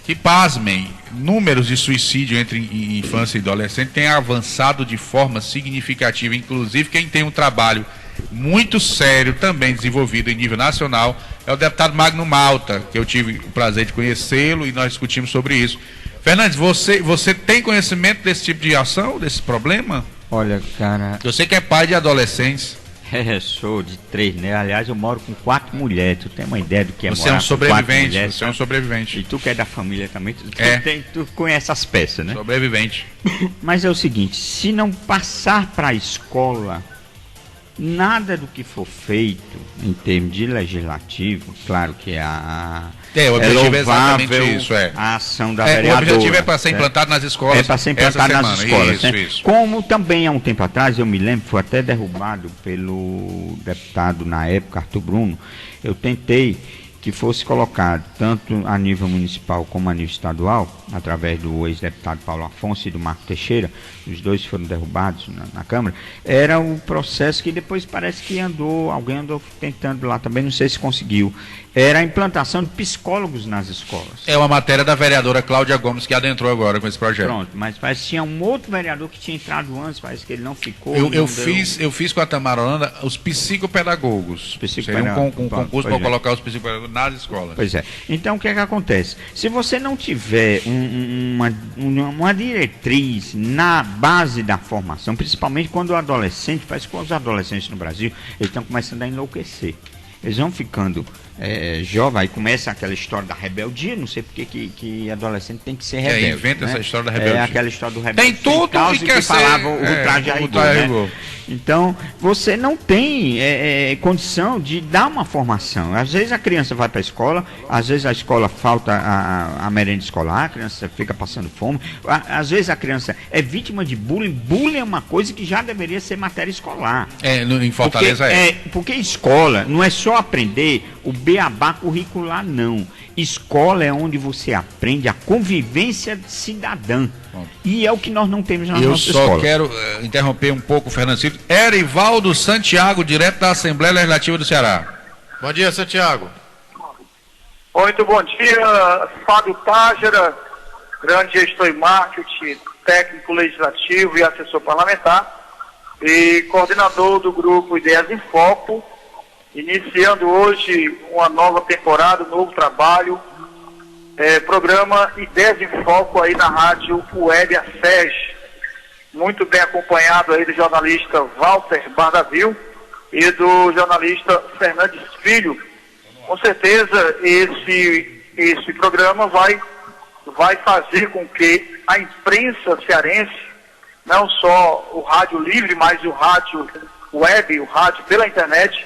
que, pasmem, números de suicídio entre infância e adolescente têm avançado de forma significativa. Inclusive, quem tem um trabalho muito sério, também desenvolvido em nível nacional, é o deputado Magno Malta, que eu tive o prazer de conhecê-lo e nós discutimos sobre isso. Fernandes, você tem conhecimento desse tipo de ação, desse problema? Olha, cara... Eu sei que é pai de adolescentes. Sou de 3, né? Aliás, eu moro com 4 mulheres. Tu tem uma ideia do que é você morar é um sobrevivente, com 4 mulheres? você é um sobrevivente. E tu que é da família também, É. tu conhece as peças, né? Sobrevivente. Mas é o seguinte, se não passar para a escola, nada do que for feito em termos de legislativo, claro que o objetivo é exatamente louvável isso, a ação da vereadora. O objetivo é para ser implantado nas escolas. É para ser implantado nas escolas. Isso. Como também há um tempo atrás, eu me lembro, foi até derrubado pelo deputado na época, Arthur Bruno, eu tentei que fosse colocado tanto a nível municipal como a nível estadual, através do ex-deputado Paulo Afonso e do Marco Teixeira, os dois foram derrubados na Câmara, era um processo que depois parece que alguém andou tentando lá também, não sei se conseguiu, era a implantação de psicólogos nas escolas. É uma matéria da vereadora Cláudia Gomes que adentrou agora com esse projeto. Pronto, mas parece que tinha um outro vereador que tinha entrado antes, parece que ele não ficou. Eu fiz com a Tamara Holanda os psicopedagogos. Seria um concurso para colocar os psicopedagogos nas escolas. Pois é. Então o que é que acontece? Se você não tiver uma diretriz na base da formação, principalmente quando o adolescente, parece que os adolescentes no Brasil, eles estão começando a enlouquecer. eles vão ficando jovem, aí começa aquela história da rebeldia, não sei porque que adolescente tem que ser rebelde. Inventa, né? Essa história da rebeldia. Aquela história do rebelde. Tem tudo e quer que ser... falava o traje a rigor, né? Então, você não tem condição de dar uma formação. Às vezes a criança vai para a escola, às vezes a escola falta a merenda escolar, a criança fica passando fome, às vezes a criança é vítima de bullying. Bullying é uma coisa que já deveria ser matéria escolar. Em Fortaleza porque escola não é só aprender o beabá curricular, não. Escola é onde você aprende a convivência cidadã. E é o que nós não temos na nossa escola. Eu só quero interromper um pouco o Fernando Cito. Erivaldo Santiago, direto da Assembleia Legislativa do Ceará. Bom dia, Santiago. Muito bom dia, Fábio Tágera, grande gestor em marketing, técnico legislativo e assessor parlamentar, e coordenador do grupo Ideias em Foco, iniciando hoje uma nova temporada, um novo trabalho, programa Ideias em Foco aí na rádio Web ACES, muito bem acompanhado aí do jornalista Walter Bardavil e do jornalista Fernandes Filho. Com certeza esse programa vai fazer com que a imprensa cearense, não só o rádio livre, mas o rádio web, o rádio pela internet,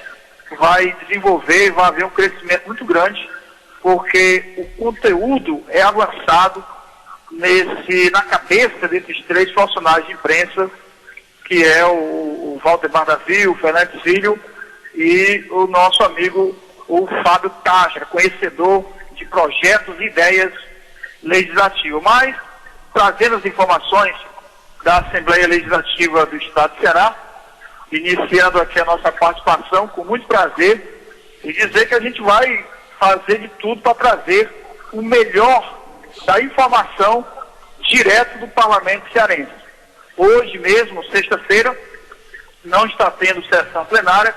vai desenvolver, vai haver um crescimento muito grande, porque o conteúdo é avançado na cabeça desses três profissionais de imprensa, que é o Walter Bardavil, o Fernandes Filho e o nosso amigo o Fábio Tágera, conhecedor de projetos e ideias legislativas. Mas, trazendo as informações da Assembleia Legislativa do Estado do Ceará, iniciando aqui a nossa participação com muito prazer, e dizer que a gente vai fazer de tudo para trazer o melhor da informação direto do Parlamento cearense. Hoje mesmo, sexta-feira, não está tendo sessão plenária,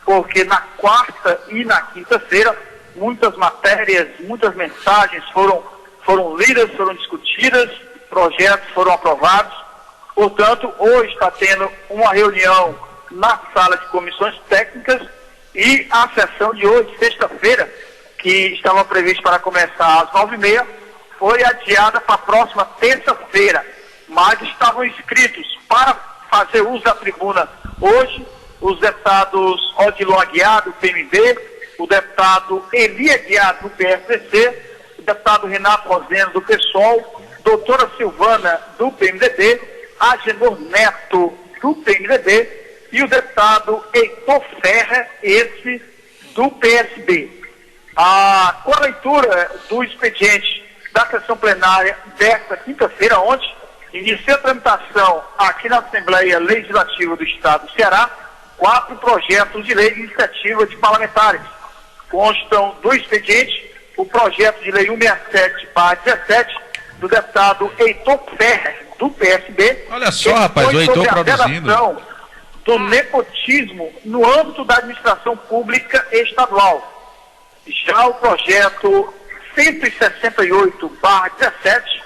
porque na quarta e na quinta-feira muitas matérias, muitas mensagens foram lidas, foram discutidas, projetos foram aprovados. Portanto, hoje está tendo uma reunião na sala de comissões técnicas e a sessão de hoje, sexta-feira, que estava prevista para começar às 9h30, foi adiada para a próxima terça-feira. Mas estavam inscritos para fazer uso da tribuna hoje os deputados Odilon Aguiar, do PMB, o deputado Eli Aguiar, do PSDC, o deputado Renato Rosendo, do PSOL, doutora Silvana, do PMDB, Agenor Neto, do PMDB, e o deputado Heitor Ferrer, esse do PSB. Com a leitura do expediente da sessão plenária desta quinta-feira, ontem, iniciou a tramitação aqui na Assembleia Legislativa do Estado do Ceará 4 projetos de lei de iniciativa de parlamentares. Constam do expediente o projeto de lei 167/17 do deputado Heitor Ferrer, do PSB. Olha só, rapaz, o Heitor produzindo. Do nepotismo no âmbito da administração pública estadual. Já o projeto 168/17,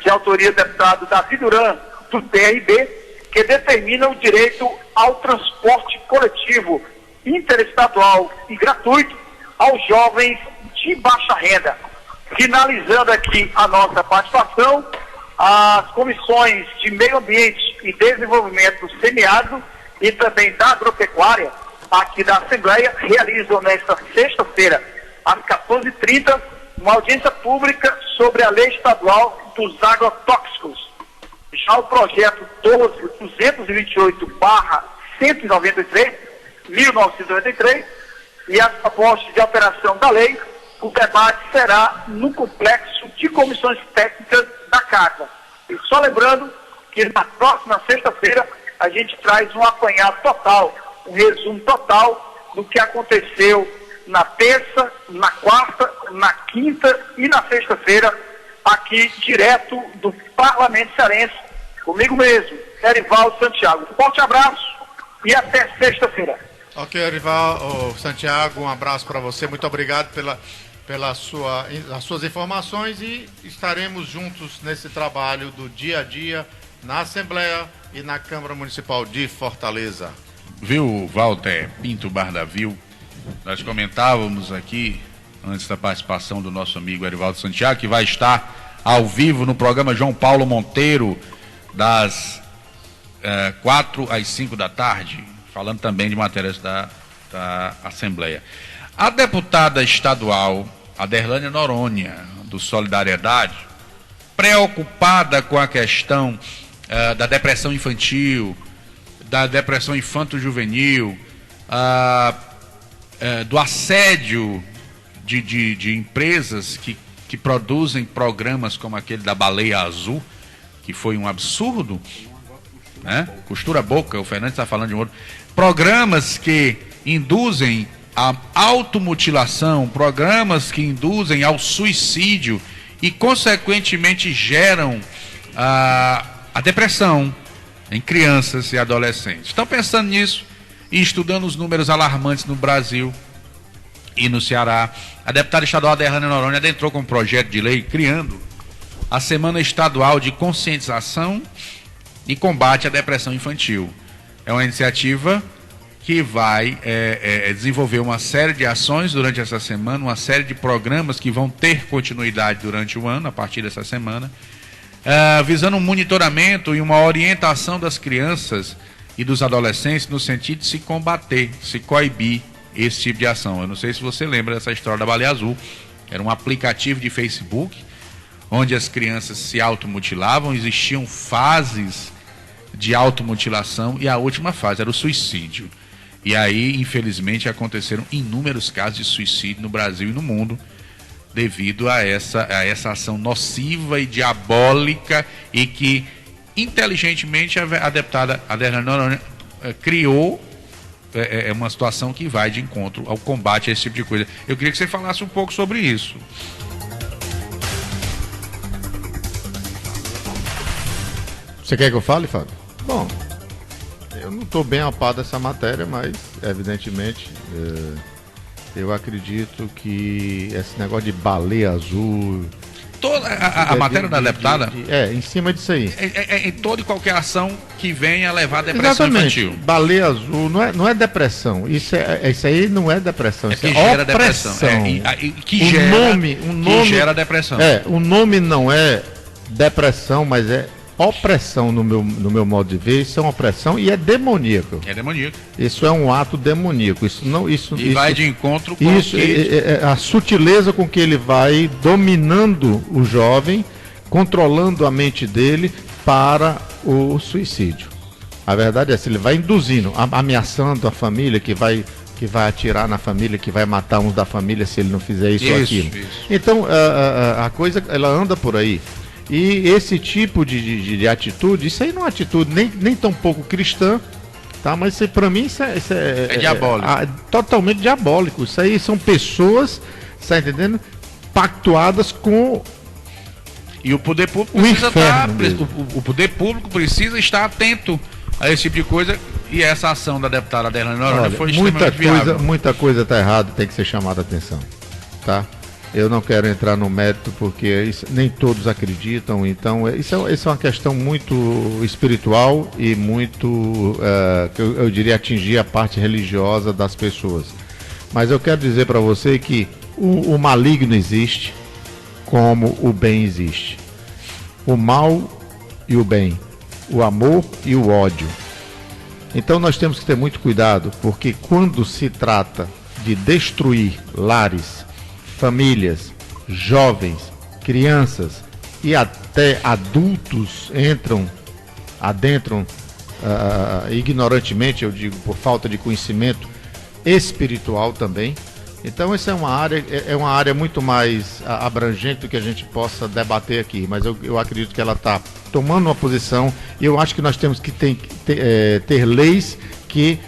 de autoria do deputado Davi Duran, do PRB, que determina o direito ao transporte coletivo interestadual e gratuito aos jovens de baixa renda. Finalizando aqui a nossa participação, as comissões de Meio Ambiente e Desenvolvimento do Semiárido e também da Agropecuária, aqui da Assembleia, realizam nesta sexta-feira, às 14h30, uma audiência pública sobre a lei estadual dos agrotóxicos. Já o projeto 12.228/193, 1993, e as propostas de alteração da lei, o debate será no complexo de comissões técnicas da Casa. E só lembrando que na próxima sexta-feira a gente traz um apanhado total, um resumo total do que aconteceu na terça, na quarta, na quinta e na sexta-feira, aqui direto do Parlamento Cearense, comigo mesmo, Erivaldo Santiago. Um forte abraço e até sexta-feira. Ok, Erivaldo Santiago, um abraço para você, muito obrigado pelas suas informações e estaremos juntos nesse trabalho do dia a dia na Assembleia e na Câmara Municipal de Fortaleza. Viu, Walter Pinto Bardavil? Nós comentávamos aqui, antes da participação do nosso amigo Erivaldo Santiago, que vai estar ao vivo no programa João Paulo Monteiro, das 4 às 5 da tarde, falando também de matérias da Assembleia. A deputada estadual Aderlânia Noronha, do Solidariedade, preocupada com a questão da depressão infantil, da depressão infanto-juvenil, do assédio de empresas que produzem programas como aquele da Baleia Azul, que foi um absurdo, né? Costura Boca, o Fernando está falando de um outro. Programas que induzem a automutilação, programas que induzem ao suicídio e, consequentemente, geram a depressão em crianças e adolescentes. Estão pensando nisso e estudando os números alarmantes no Brasil e no Ceará. A deputada estadual Aderlânia Noronha adentrou com um projeto de lei criando a Semana Estadual de Conscientização e Combate à Depressão Infantil. É uma iniciativa que vai desenvolver uma série de ações durante essa semana, uma série de programas que vão ter continuidade durante o ano, a partir dessa semana, visando um monitoramento e uma orientação das crianças e dos adolescentes no sentido de se combater, se coibir esse tipo de ação. Eu não sei se você lembra dessa história da Baleia Azul. Era um aplicativo de Facebook onde as crianças se automutilavam, existiam fases de automutilação e a última fase era o suicídio. E aí, infelizmente, aconteceram inúmeros casos de suicídio no Brasil e no mundo devido a essa ação nociva e diabólica e que, inteligentemente, a deputada Aderlânia Noronha criou uma situação que vai de encontro ao combate a esse tipo de coisa. Eu queria que você falasse um pouco sobre isso. Você quer que eu fale, Fábio? Bom, eu não estou bem a par dessa matéria, mas, evidentemente, eu acredito que esse negócio de baleia azul... Toda a matéria da deputada... em cima disso aí. Em toda e qualquer ação que venha a levar a depressão Exatamente. Infantil. Baleia azul não é depressão. Isso aí não é depressão. Isso que gera depressão. Que gera depressão. O nome não é depressão, mas é opressão no meu modo de ver. Isso é uma opressão e é demoníaco. É demoníaco. Isso é um ato demoníaco. Vai de encontro com a sutileza com que ele vai dominando o jovem, controlando a mente dele para o suicídio. A verdade é essa, ele vai induzindo, ameaçando a família que vai atirar na família, que vai matar uns da família se ele não fizer isso ou aquilo. Então a coisa ela anda por aí. E esse tipo de atitude, isso aí não é atitude nem tão pouco cristã, tá? Mas para mim isso é diabólico. Totalmente diabólico. Isso aí são pessoas, está entendendo? Pactuadas com e o poder público o poder público precisa estar atento a esse tipo de coisa, e essa ação da deputada Aderlânia Noronha foi extremamente viável. Muita coisa está errada, tem que ser chamada a atenção, tá? Eu não quero entrar no mérito porque nem todos acreditam, então isso é uma questão muito espiritual e muito, eu diria, atingir a parte religiosa das pessoas. Mas eu quero dizer para você que o maligno existe como o bem existe. O mal e o bem, o amor e o ódio. Então nós temos que ter muito cuidado, porque quando se trata de destruir lares, famílias, jovens, crianças e até adultos adentram ignorantemente, eu digo, por falta de conhecimento espiritual também. Então essa é uma área muito mais abrangente do que a gente possa debater aqui, mas eu acredito que ela está tomando uma posição, e eu acho que nós temos que ter leis que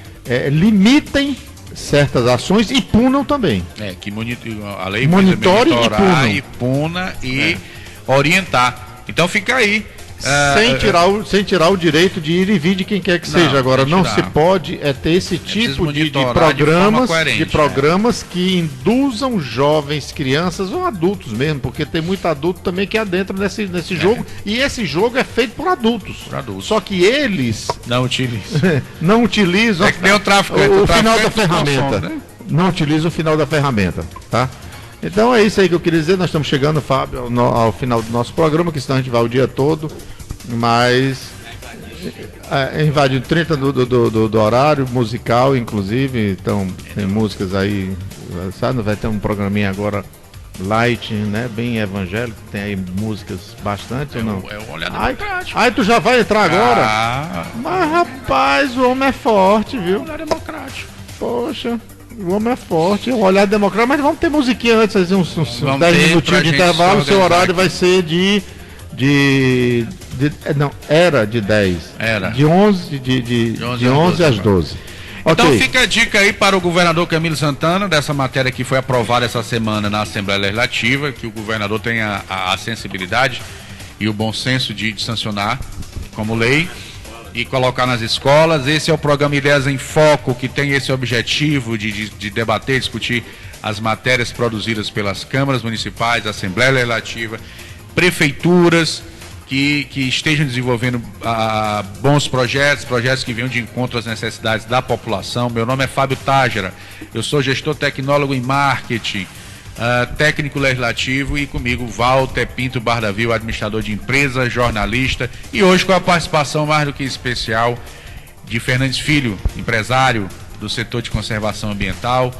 limitem certas ações e punam também. Que a lei monitore e puna e orientar. Então fica aí. Sem tirar o direito de ir e vir de quem quer que seja. Agora, não se pode ter esse tipo de programas que induzam jovens, crianças ou adultos mesmo, porque tem muito adulto também que adentra nesse jogo, e esse jogo é feito por adultos. Só que eles não utilizam. não utilizam que nem o tráfico, o final da ferramenta. não utiliza o final da ferramenta, tá? Então é isso aí que eu queria dizer. Nós estamos chegando, Fábio, ao final do nosso programa, que senão a gente vai o dia todo, mas invadindo 30 do horário musical, inclusive. Então tem músicas aí, sabe? Vai ter um programinha agora light, né? Bem evangélico, tem aí músicas bastante ou não? É o Olhar Democrático. Aí tu já vai entrar agora? Mas rapaz, o homem é forte, viu? Olhar Democrático. Poxa, o homem é forte, o Olhar Democrático, mas vamos ter musiquinha antes, fazer uns 10 minutinhos de intervalo, o seu horário vai ser não, era de 10. Era. De 11 às 12. Então Okay. fica a dica aí para o governador Camilo Santana, dessa matéria que foi aprovada essa semana na Assembleia Legislativa, que o governador tenha a sensibilidade e o bom senso de sancionar como lei e colocar nas escolas. Esse é o programa Ideias em Foco, que tem esse objetivo de debater, discutir as matérias produzidas pelas câmaras municipais, Assembleia Legislativa, prefeituras, que estejam desenvolvendo bons projetos que venham de encontro às necessidades da população. Meu nome é Fábio Tágera, eu sou gestor tecnólogo em marketing, técnico legislativo, e comigo Walter Pinto Bardavil, administrador de empresa, jornalista, e hoje com a participação mais do que especial de Fernandes Filho, empresário do setor de conservação ambiental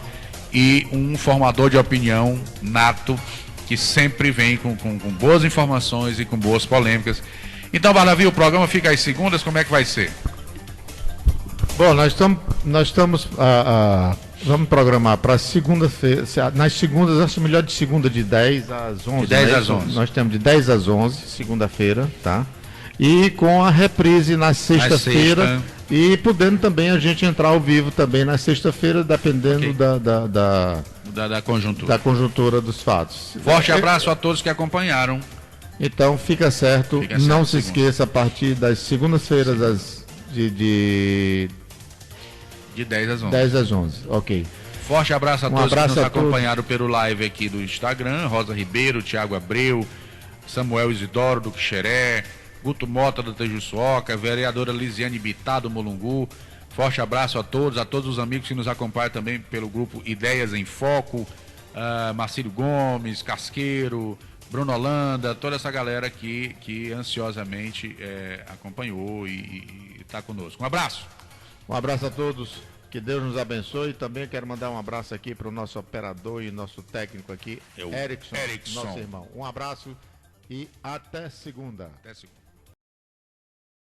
e um formador de opinião nato, que sempre vem com boas informações e com boas polêmicas. Então, Bardavil, o programa fica às segundas, como é que vai ser? Bom, nós estamos vamos programar para segunda-feira, nas segundas, acho melhor de segunda de 10 às 11. De 10 às 11. Nós temos de 10 às 11, segunda-feira, tá? E com a reprise na sexta-feira, e podendo também a gente entrar ao vivo também na sexta-feira, dependendo da conjuntura dos fatos. Forte abraço a todos que acompanharam. Então fica certo, não se esqueça, a partir das segundas-feiras de 10 às 11. 10 às 11, ok. Forte abraço a todos que nos acompanharam pelo live aqui do Instagram: Rosa Ribeiro, Tiago Abreu, Samuel Isidoro do Quixeré, Guto Mota do Tejuçuoca, vereadora Lisiane Bittar do Mulungu. Forte abraço a todos os amigos que nos acompanham também pelo grupo Ideias em Foco, Marcílio Gomes, Casqueiro, Bruno Holanda, toda essa galera aqui que ansiosamente acompanhou e está conosco. Um abraço. Um abraço a todos, que Deus nos abençoe. E também quero mandar um abraço aqui para o nosso operador e nosso técnico aqui, Erickson, nosso irmão. Um abraço e até segunda. Até segunda.